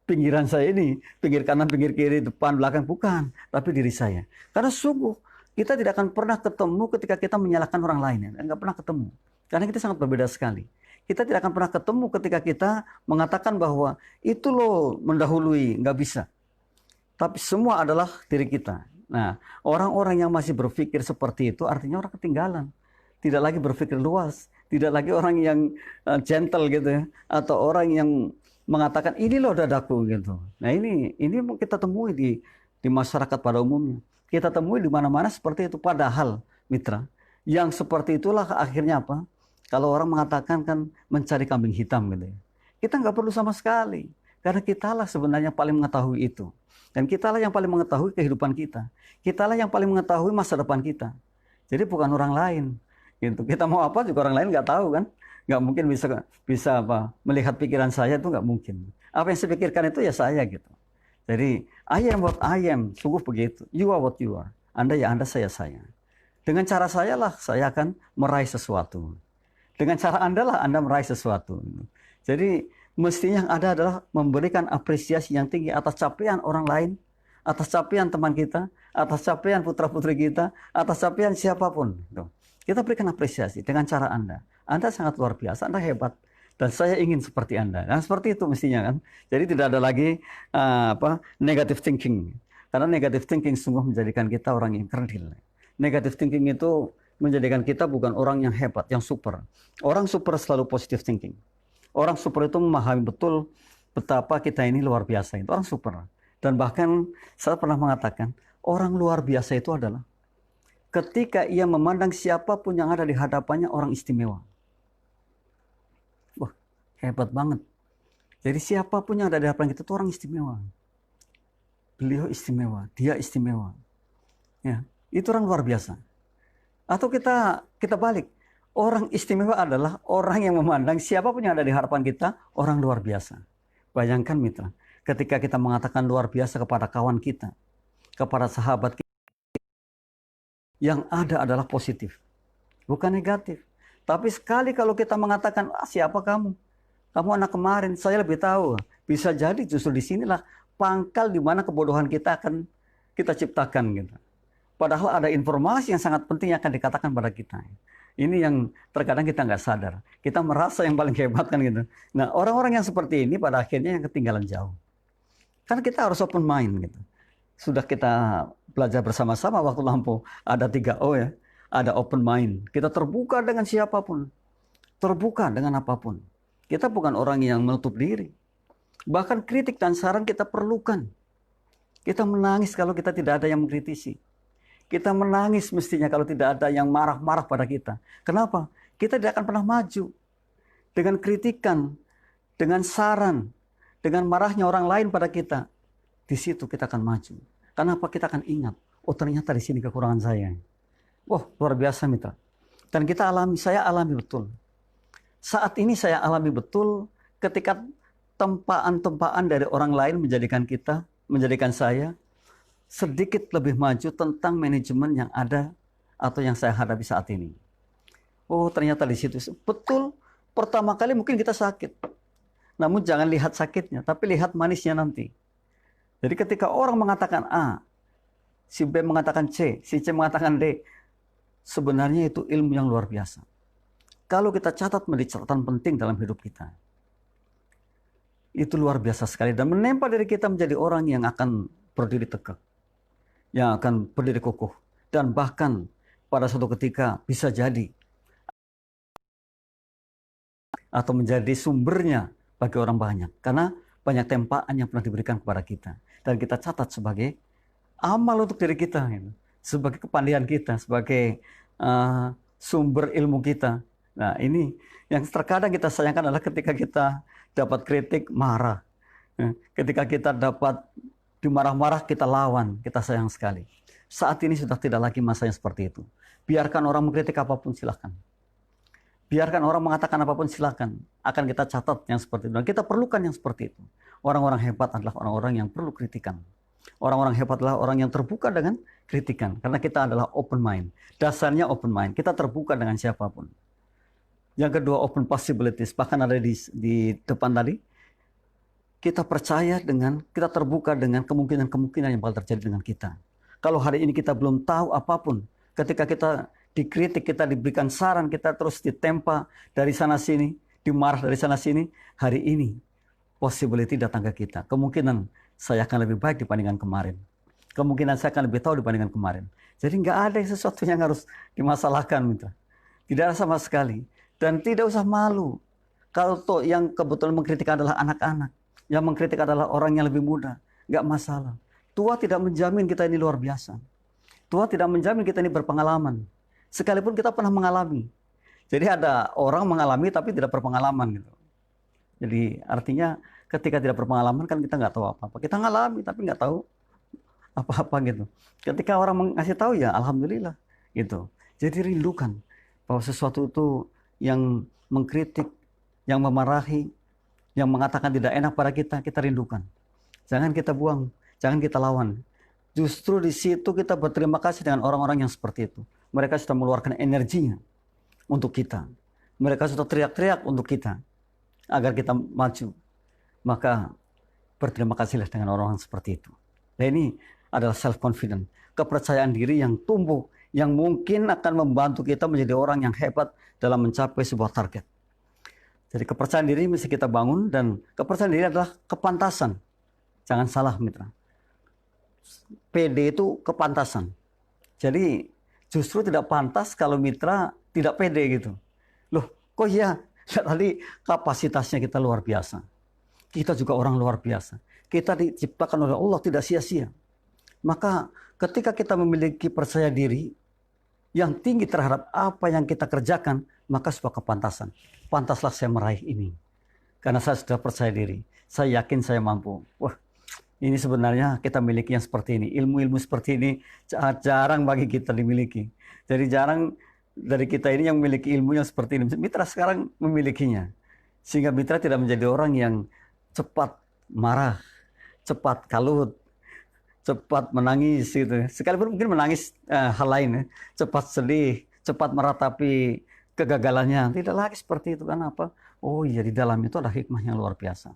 Speaker 2: pinggiran saya ini, pinggir kanan, pinggir kiri, depan, belakang, bukan, tapi diri saya. Karena sungguh kita tidak akan pernah ketemu ketika kita menyalahkan orang lain. Enggak pernah ketemu. Karena kita sangat berbeda sekali. Kita tidak akan pernah ketemu ketika kita mengatakan bahwa itu loh mendahului, nggak bisa. Tapi semua adalah diri kita. Nah, orang-orang yang masih berpikir seperti itu artinya orang ketinggalan. Tidak lagi berpikir luas, tidak lagi orang yang gentle gitu ya, atau orang yang mengatakan ini loh dadaku gitu. Nah, ini kita temui di masyarakat pada umumnya. Kita temui di mana-mana seperti itu. Padahal, mitra, yang seperti itulah akhirnya apa? Kalau orang mengatakan kan mencari kambing hitam gitu ya. Kita nggak perlu sama sekali. Karena kitalah sebenarnya paling mengetahui itu. Dan kitalah yang paling mengetahui kehidupan kita. Kitalah yang paling mengetahui masa depan kita. Jadi bukan orang lain. Gitu. Kita mau apa juga orang lain nggak tahu kan. Nggak mungkin bisa apa melihat pikiran saya itu nggak mungkin. Apa yang saya pikirkan itu ya saya gitu. Jadi I am what I am. Sungguh begitu. You are what you are. Anda ya Anda, saya. Dengan cara saya lah saya akan meraih sesuatu. Dengan cara Anda lah Anda meraih sesuatu. Jadi mestinya yang ada adalah memberikan apresiasi yang tinggi atas capaian orang lain, atas capaian teman kita, atas capaian putra-putri kita, atas capaian siapapun. Kita berikan apresiasi dengan cara Anda. Anda sangat luar biasa, Anda hebat. Dan saya ingin seperti Anda. Nah, seperti itu mestinya kan. Jadi tidak ada lagi negative thinking. Karena negative thinking sungguh menjadikan kita orang yang kerdil. Negative thinking itu menjadikan kita bukan orang yang hebat, yang super. Orang super selalu positive thinking. Orang super itu memahami betul betapa kita ini luar biasa. Itu orang super. Dan bahkan saya pernah mengatakan, orang luar biasa itu adalah ketika ia memandang siapapun yang ada di hadapannya orang istimewa. Wah, hebat banget. Jadi siapapun yang ada di hadapan kita itu orang istimewa. Beliau istimewa, dia istimewa. Ya, itu orang luar biasa. Atau kita balik. Orang istimewa adalah orang yang memandang siapapun yang ada di hadapan kita orang luar biasa. Bayangkan mitra, ketika kita mengatakan luar biasa kepada kawan kita, kepada sahabat kita, yang ada adalah positif, bukan negatif. Tapi sekali kalau kita mengatakan, siapa kamu? Kamu anak kemarin, saya lebih tahu. Bisa jadi justru disinilah pangkal di mana kebodohan kita akan kita ciptakan gitu. Padahal ada informasi yang sangat penting yang akan dikatakan pada kita. Ini yang terkadang kita nggak sadar. Kita merasa yang paling hebat kan gitu. Nah, orang-orang yang seperti ini pada akhirnya yang ketinggalan jauh. Kan kita harus open mind gitu. Sudah kita belajar bersama-sama waktu lampu ada 3O ya. Ada open mind. Kita terbuka dengan siapapun. Terbuka dengan apapun. Kita bukan orang yang menutup diri. Bahkan kritik dan saran kita perlukan. Kita menangis kalau kita tidak ada yang mengkritisi. Kita menangis mestinya kalau tidak ada yang marah-marah pada kita. Kenapa? Kita tidak akan pernah maju. Dengan kritikan, dengan saran, dengan marahnya orang lain pada kita. Di situ kita akan maju. Kenapa? Kita akan ingat, oh ternyata di sini kekurangan saya. Wah, luar biasa mitra. Dan saya alami betul. Saat ini saya alami betul ketika tempaan-tempaan dari orang lain menjadikan saya sedikit lebih maju tentang manajemen yang ada atau yang saya hadapi saat ini. Oh, ternyata di situ betul. Pertama kali mungkin kita sakit. Namun jangan lihat sakitnya, tapi lihat manisnya nanti. Jadi ketika orang mengatakan A, si B mengatakan C, si C mengatakan D, sebenarnya itu ilmu yang luar biasa. Kalau kita catat menjadi catatan penting dalam hidup kita. Itu luar biasa sekali dan menempa diri kita menjadi orang yang akan berdiri tegak. Yang akan berdiri kokoh. Dan bahkan pada suatu ketika bisa jadi atau menjadi sumbernya bagi orang banyak. Karena banyak tempaan yang pernah diberikan kepada kita. Dan kita catat sebagai amal untuk diri kita. Sebagai kepandaian kita, sebagai sumber ilmu kita. Nah, ini yang terkadang kita sayangkan adalah ketika kita dapat kritik, marah. Ketika kita dapat dimarah-marah, kita lawan, kita sayang sekali. Saat ini sudah tidak lagi masa yang seperti itu. Biarkan orang mengkritik apapun, silakan. Biarkan orang mengatakan apapun, silakan. Akan kita catat yang seperti itu. Dan kita perlukan yang seperti itu. Orang-orang hebat adalah orang-orang yang perlu kritikan. Orang-orang hebat adalah orang yang terbuka dengan kritikan. Karena kita adalah open mind. Dasarnya open mind. Kita terbuka dengan siapapun. Yang kedua, open possibilities. Bahkan ada di depan tadi. Kita percaya kita terbuka dengan kemungkinan-kemungkinan yang bakal terjadi dengan kita. Kalau hari ini kita belum tahu apapun, ketika kita dikritik, kita diberikan saran, kita terus ditempa dari sana sini, dimarah dari sana sini. Hari ini possibility datang ke kita. Kemungkinan saya akan lebih baik dibandingkan kemarin. Kemungkinan saya akan lebih tahu dibandingkan kemarin. Jadi nggak ada sesuatu yang harus dimasalahkan, mitra. Tidak ada sama sekali. Dan tidak usah malu. Kalau toh yang kebetulan mengkritik adalah anak-anak, yang mengkritik adalah orang yang lebih muda, nggak masalah. Tua tidak menjamin kita ini luar biasa. Tua tidak menjamin kita ini berpengalaman. Sekalipun kita pernah mengalami. Jadi ada orang mengalami tapi tidak berpengalaman gitu. Jadi artinya ketika tidak berpengalaman kan kita nggak tahu apa-apa. Kita ngalami tapi nggak tahu apa-apa gitu. Ketika orang mengasih tahu ya alhamdulillah gitu. Jadi rindukan bahwa sesuatu itu yang mengkritik, yang memarahi, yang mengatakan tidak enak pada kita rindukan. Jangan kita buang, jangan kita lawan. Justru di situ kita berterima kasih dengan orang-orang yang seperti itu. Mereka sudah mengeluarkan energinya untuk kita. Mereka sudah teriak-teriak untuk kita agar kita maju. Maka berterima kasihlah dengan orang-orang seperti itu. Dan ini adalah self-confident, kepercayaan diri yang tumbuh, yang mungkin akan membantu kita menjadi orang yang hebat dalam mencapai sebuah target. Jadi kepercayaan diri mesti kita bangun, dan kepercayaan diri adalah kepantasan. Jangan salah mitra. PD itu kepantasan. Jadi justru tidak pantas kalau mitra tidak pede gitu. Loh, kok iya? Ya, tadi kapasitasnya kita luar biasa. Kita juga orang luar biasa. Kita diciptakan oleh Allah tidak sia-sia. Maka ketika kita memiliki percaya diri yang tinggi terhadap apa yang kita kerjakan, maka sebuah kepantasan. Pantaslah saya meraih ini. Karena saya sudah percaya diri. Saya yakin saya mampu. Wah, ini sebenarnya kita miliki yang seperti ini. Ilmu-ilmu seperti ini jarang bagi kita dimiliki. Jadi jarang dari kita ini yang memiliki ilmu yang seperti ini. Mitra sekarang memilikinya. Sehingga mitra tidak menjadi orang yang cepat marah, cepat kalut, cepat menangis gitu. Sekalipun mungkin menangis hal lain, cepat sedih, cepat meratapi kegagalannya. Tidak lagi seperti itu. Kenapa? Oh iya, di dalam itu ada hikmah yang luar biasa.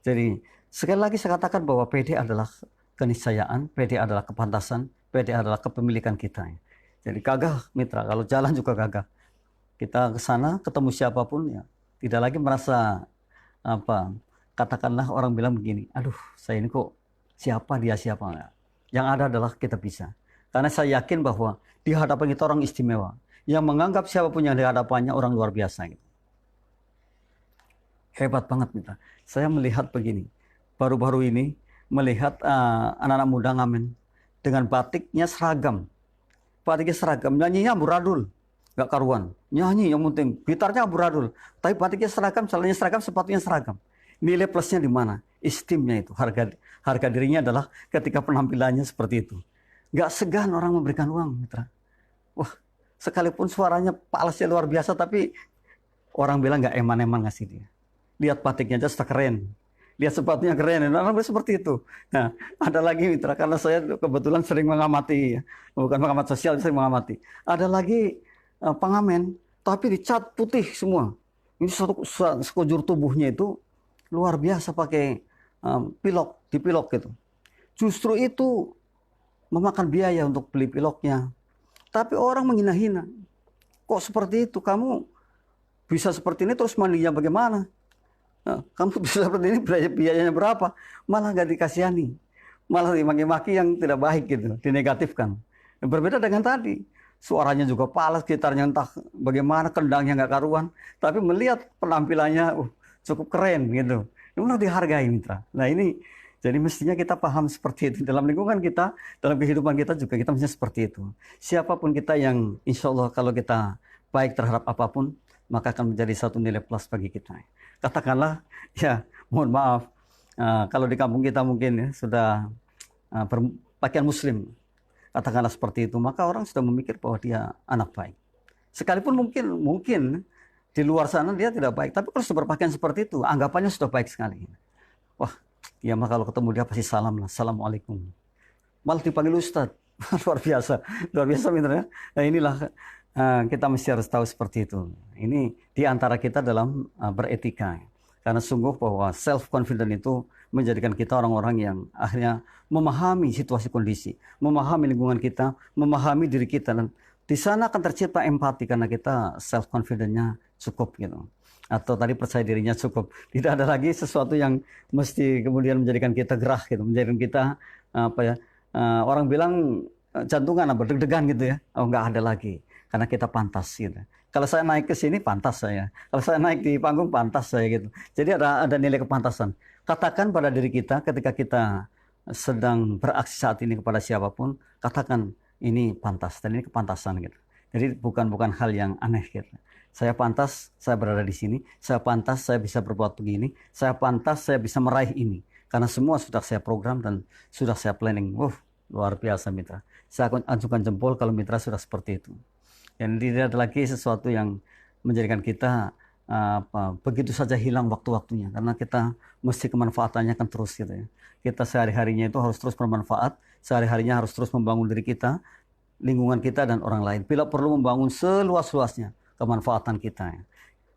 Speaker 2: Jadi sekali lagi saya katakan bahwa PD adalah keniscayaan, PD adalah kepantasan, PD adalah kepemilikan kita. Jadi gagah mitra, kalau jalan juga gagah. Kita ke sana ketemu siapapun ya, tidak lagi merasa apa, katakanlah orang bilang begini, aduh saya ini kok siapa dia siapa. Yang ada adalah kita bisa. Karena saya yakin bahwa di hadapan kita orang istimewa, yang menganggap siapapun yang di hadapannya orang luar biasa gitu. Hebat banget mitra. Saya melihat begini, baru-baru ini melihat anak-anak muda ngamen dengan batiknya seragam. Batiknya seragam, nyanyinya amburadul, gak karuan. Nyanyi yang penting, gitarnya amburadul. Tapi batiknya seragam, celananya seragam, sepatunya seragam. Nilai plusnya di mana? Esteemnya itu, harga dirinya adalah ketika penampilannya seperti itu. Gak segan orang memberikan uang, mitra. Wah, sekalipun suaranya palasnya luar biasa, tapi orang bilang gak eman-eman ngasih dia. Lihat batiknya aja sudah keren. Lihat sepatunya keren. Nah, seperti itu. Nah, ada lagi mitra, karena saya kebetulan sering mengamati, ya. Bukan pengamat sosial, sering mengamati. Ada lagi pengamen, tapi dicat putih semua. Ini sekujur tubuhnya itu luar biasa pakai pilok, dipilok gitu. Justru itu memakan biaya untuk beli piloknya. Tapi orang menghina-hina. Kok seperti itu? Kamu bisa seperti ini terus mandinya bagaimana? Nah, kamu bisa seperti ini biayanya berapa? Malah nggak dikasihani. Malah dimaki-maki yang tidak baik gitu, dinegatifkan. Berbeda dengan tadi. Suaranya juga palas, gitarnya entah bagaimana, kendangnya nggak karuan. Tapi melihat penampilannya cukup keren gitu. Ini harus dihargai mitra. Nah ini, jadi mestinya kita paham seperti itu. Dalam lingkungan kita, dalam kehidupan kita juga kita mestinya seperti itu. Siapapun kita yang insya Allah kalau kita baik terhadap apapun, maka akan menjadi satu nilai plus bagi kita. Katakanlah, ya mohon maaf, kalau di kampung kita mungkin ya, sudah berpakaian muslim, katakanlah seperti itu, maka orang sudah memikir bahwa dia anak baik. Sekalipun mungkin di luar sana dia tidak baik, tapi kalau sudah berpakaian seperti itu, anggapannya sudah baik sekali. Wah, ya mah kalau ketemu dia pasti salam lah, assalamualaikum. Malah dipanggil ustadz, luar biasa mitra. Nah inilah kita mesti harus tahu seperti itu. Ini di antara kita dalam beretika. Karena sungguh bahwa self-confident itu menjadikan kita orang-orang yang akhirnya memahami situasi kondisi, memahami lingkungan kita, memahami diri kita, dan Di sana akan tercipta empati karena kita self confidence-nya cukup gitu. Atau tadi percaya dirinya cukup. Tidak ada lagi sesuatu yang mesti kemudian menjadikan kita gerah gitu, menjadikan kita apa ya? Orang bilang jantungan apa deg-degan gitu ya. Oh, nggak ada lagi karena kita pantas gitu. Kalau saya naik ke sini pantas saya. Kalau saya naik di panggung pantas saya gitu. Jadi ada nilai kepantasan. Katakan pada diri kita ketika kita sedang beraksi saat ini kepada siapapun, katakan ini pantas dan ini kepantasan gitu. Jadi bukan hal yang aneh gitu. Saya pantas, saya berada di sini. Saya pantas, saya bisa berbuat begini. Saya pantas, saya bisa meraih ini. Karena semua sudah saya program dan sudah saya planning. Luar biasa mitra. Saya akan ajukan jempol kalau mitra sudah seperti itu. Dan tidak ada lagi sesuatu yang menjadikan kita begitu saja hilang waktu-waktunya. Karena kita mesti kemanfaatannya kan terus gitu ya. Kita sehari-harinya itu harus terus bermanfaat. Sehari-harinya harus terus membangun diri kita, lingkungan kita dan orang lain. Bila perlu membangun seluas-luasnya kemanfaatan kita.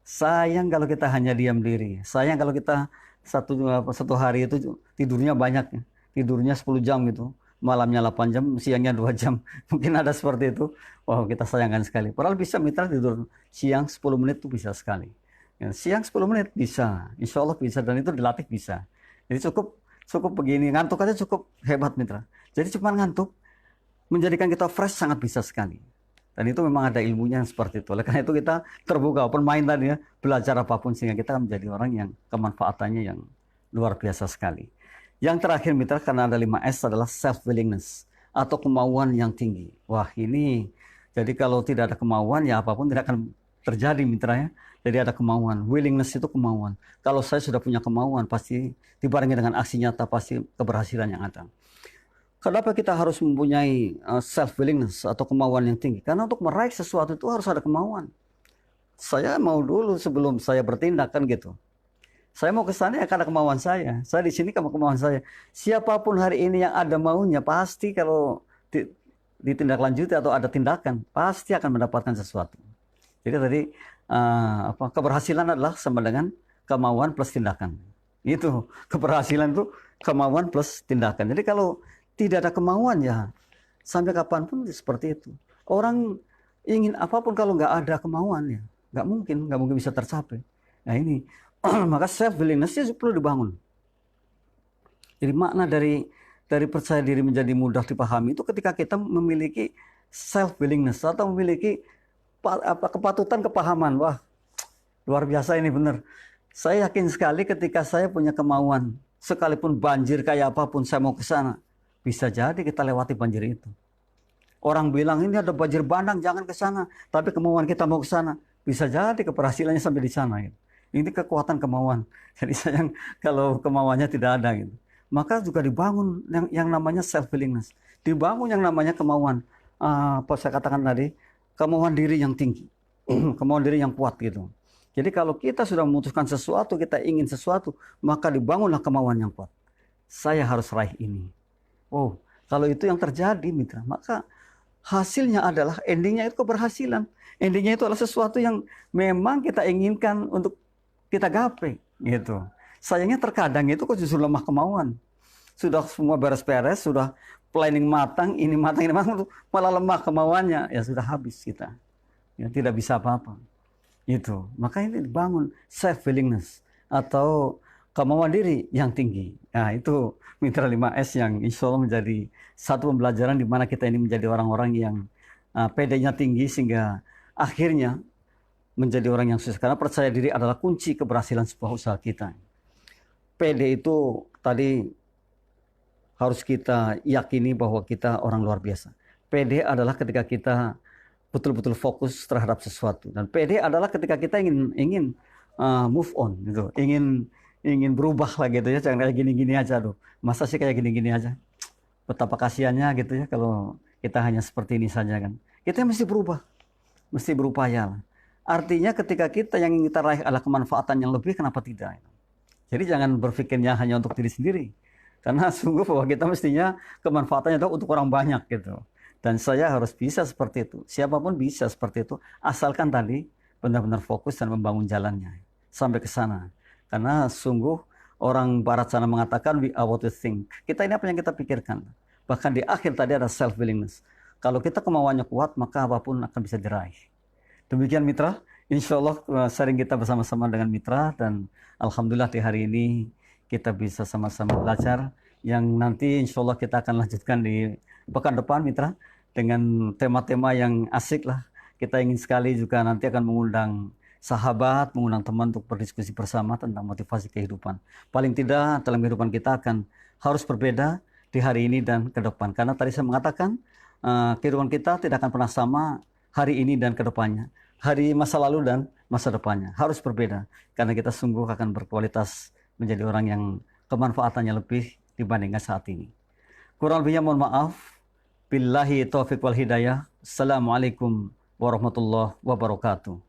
Speaker 2: Sayang kalau kita hanya diam diri. Sayang kalau kita satu hari itu tidurnya banyak. Tidurnya 10 jam gitu. Malamnya 8 jam, siangnya 2 jam. Mungkin ada seperti itu. Wow, kita sayangkan sekali. Padahal bisa mitra tidur siang 10 menit itu bisa sekali. Ya, siang 10 menit bisa. Insya Allah bisa dan itu dilatih bisa. Jadi cukup begini. Ngantuk aja cukup hebat mitra. Jadi cuma ngantuk menjadikan kita fresh sangat bisa sekali. Dan itu memang ada ilmunya seperti itu. Oleh karena itu kita terbuka, open mind tadi ya. Belajar apapun sehingga kita menjadi orang yang kemanfaatannya yang luar biasa sekali. Yang terakhir mitra, karena ada 5S adalah self-willingness atau kemauan yang tinggi. Wah ini, jadi kalau tidak ada kemauan ya apapun tidak akan terjadi mitra ya. Jadi ada kemauan, willingness itu kemauan. Kalau saya sudah punya kemauan pasti dibarengi dengan aksi nyata pasti keberhasilan yang ada. Kenapa kita harus mempunyai self-willingness atau kemauan yang tinggi? Karena untuk meraih sesuatu itu harus ada kemauan. Saya mau dulu sebelum saya bertindak kan gitu. Saya mau ke sana ya karena kemauan saya. Saya di sini karena kemauan saya. Siapapun hari ini yang ada maunya pasti kalau ditindaklanjuti atau ada tindakan pasti akan mendapatkan sesuatu. Jadi tadi keberhasilan adalah sama dengan kemauan plus tindakan. Itu keberhasilan itu kemauan plus tindakan. Jadi kalau tidak ada kemauan ya sampai kapanpun seperti itu. Orang ingin apapun kalau nggak ada kemauan ya nggak mungkin bisa tercapai. Nah ini maka self willingness perlu dibangun. Jadi makna dari percaya diri menjadi mudah dipahami itu ketika kita memiliki self willingness atau memiliki kepatutan kepahaman. Wah luar biasa ini benar. Saya yakin sekali ketika saya punya kemauan, sekalipun banjir kayak apapun saya mau ke sana, bisa jadi kita lewati banjir itu. Orang bilang ini ada banjir bandang, jangan ke sana. Tapi kemauan kita mau ke sana, bisa jadi keberhasilannya sampai di sana. Gitu. Ini kekuatan kemauan. Jadi sayang kalau kemauannya tidak ada. Gitu. Maka juga dibangun yang namanya self willingness. Dibangun yang namanya kemauan. Apa saya katakan tadi, kemauan diri yang tinggi, kemauan diri yang kuat gitu. Jadi kalau kita sudah memutuskan sesuatu, kita ingin sesuatu, maka dibangunlah kemauan yang kuat. Saya harus raih ini. Oh, kalau itu yang terjadi, mitra, maka hasilnya adalah endingnya itu keberhasilan. Endingnya itu adalah sesuatu yang memang kita inginkan untuk kita gapai, gitu. Sayangnya terkadang itu kok justru lemah kemauan. Sudah semua beres-beres, sudah planning matang, ini matang, malah lemah kemauannya, ya sudah habis kita. Ya, tidak bisa apa-apa. Itu. Maka ini dibangun self-willingness atau kemauan diri yang tinggi. Nah, itu mitra 5S yang insya Allah menjadi satu pembelajaran di mana kita ini menjadi orang-orang yang PD-nya tinggi sehingga akhirnya menjadi orang yang sukses. Karena percaya diri adalah kunci keberhasilan sebuah usaha kita. PD itu tadi harus kita yakini bahwa kita orang luar biasa. PD adalah ketika kita betul-betul fokus terhadap sesuatu. Dan PD adalah ketika kita ingin move on, gitu. Ingin berubah lah gitu ya. Jangan kayak gini-gini aja tuh. Masa sih kayak gini-gini aja? Betapa kasihannya gitu ya kalau kita hanya seperti ini saja kan. Kita mesti berubah. Mesti berupaya lah. Artinya ketika kita yang ingin kita raih adalah kemanfaatan yang lebih, kenapa tidak? Jadi jangan berpikirnya hanya untuk diri sendiri. Karena sungguh bahwa kita mestinya kemanfaatannya itu untuk orang banyak gitu. Dan saya harus bisa seperti itu. Siapapun bisa seperti itu. Asalkan tadi benar-benar fokus dan membangun jalannya. Sampai ke sana. Karena sungguh orang barat sana mengatakan we are what we think. Kita ini apa yang kita pikirkan. Bahkan di akhir tadi ada self-willingness. Kalau kita kemauannya kuat, maka apapun akan bisa diraih. Demikian mitra, insya Allah sharing kita bersama-sama dengan mitra, dan alhamdulillah di hari ini kita bisa sama-sama belajar, yang nanti insya Allah kita akan lanjutkan di pekan depan mitra, dengan tema-tema yang asik lah. Kita ingin sekali juga nanti akan mengundang sahabat, mengundang teman untuk berdiskusi bersama tentang motivasi kehidupan. Paling tidak dalam kehidupan kita akan harus berbeda di hari ini dan ke depan. Karena tadi saya mengatakan kehidupan kita tidak akan pernah sama hari ini dan ke depannya. Hari masa lalu dan masa depannya harus berbeda. Karena kita sungguh akan berkualitas menjadi orang yang kemanfaatannya lebih dibandingkan saat ini. Kurang lebihnya mohon maaf. Billahi taufiq wal hidayah. Assalamualaikum warahmatullahi wabarakatuh.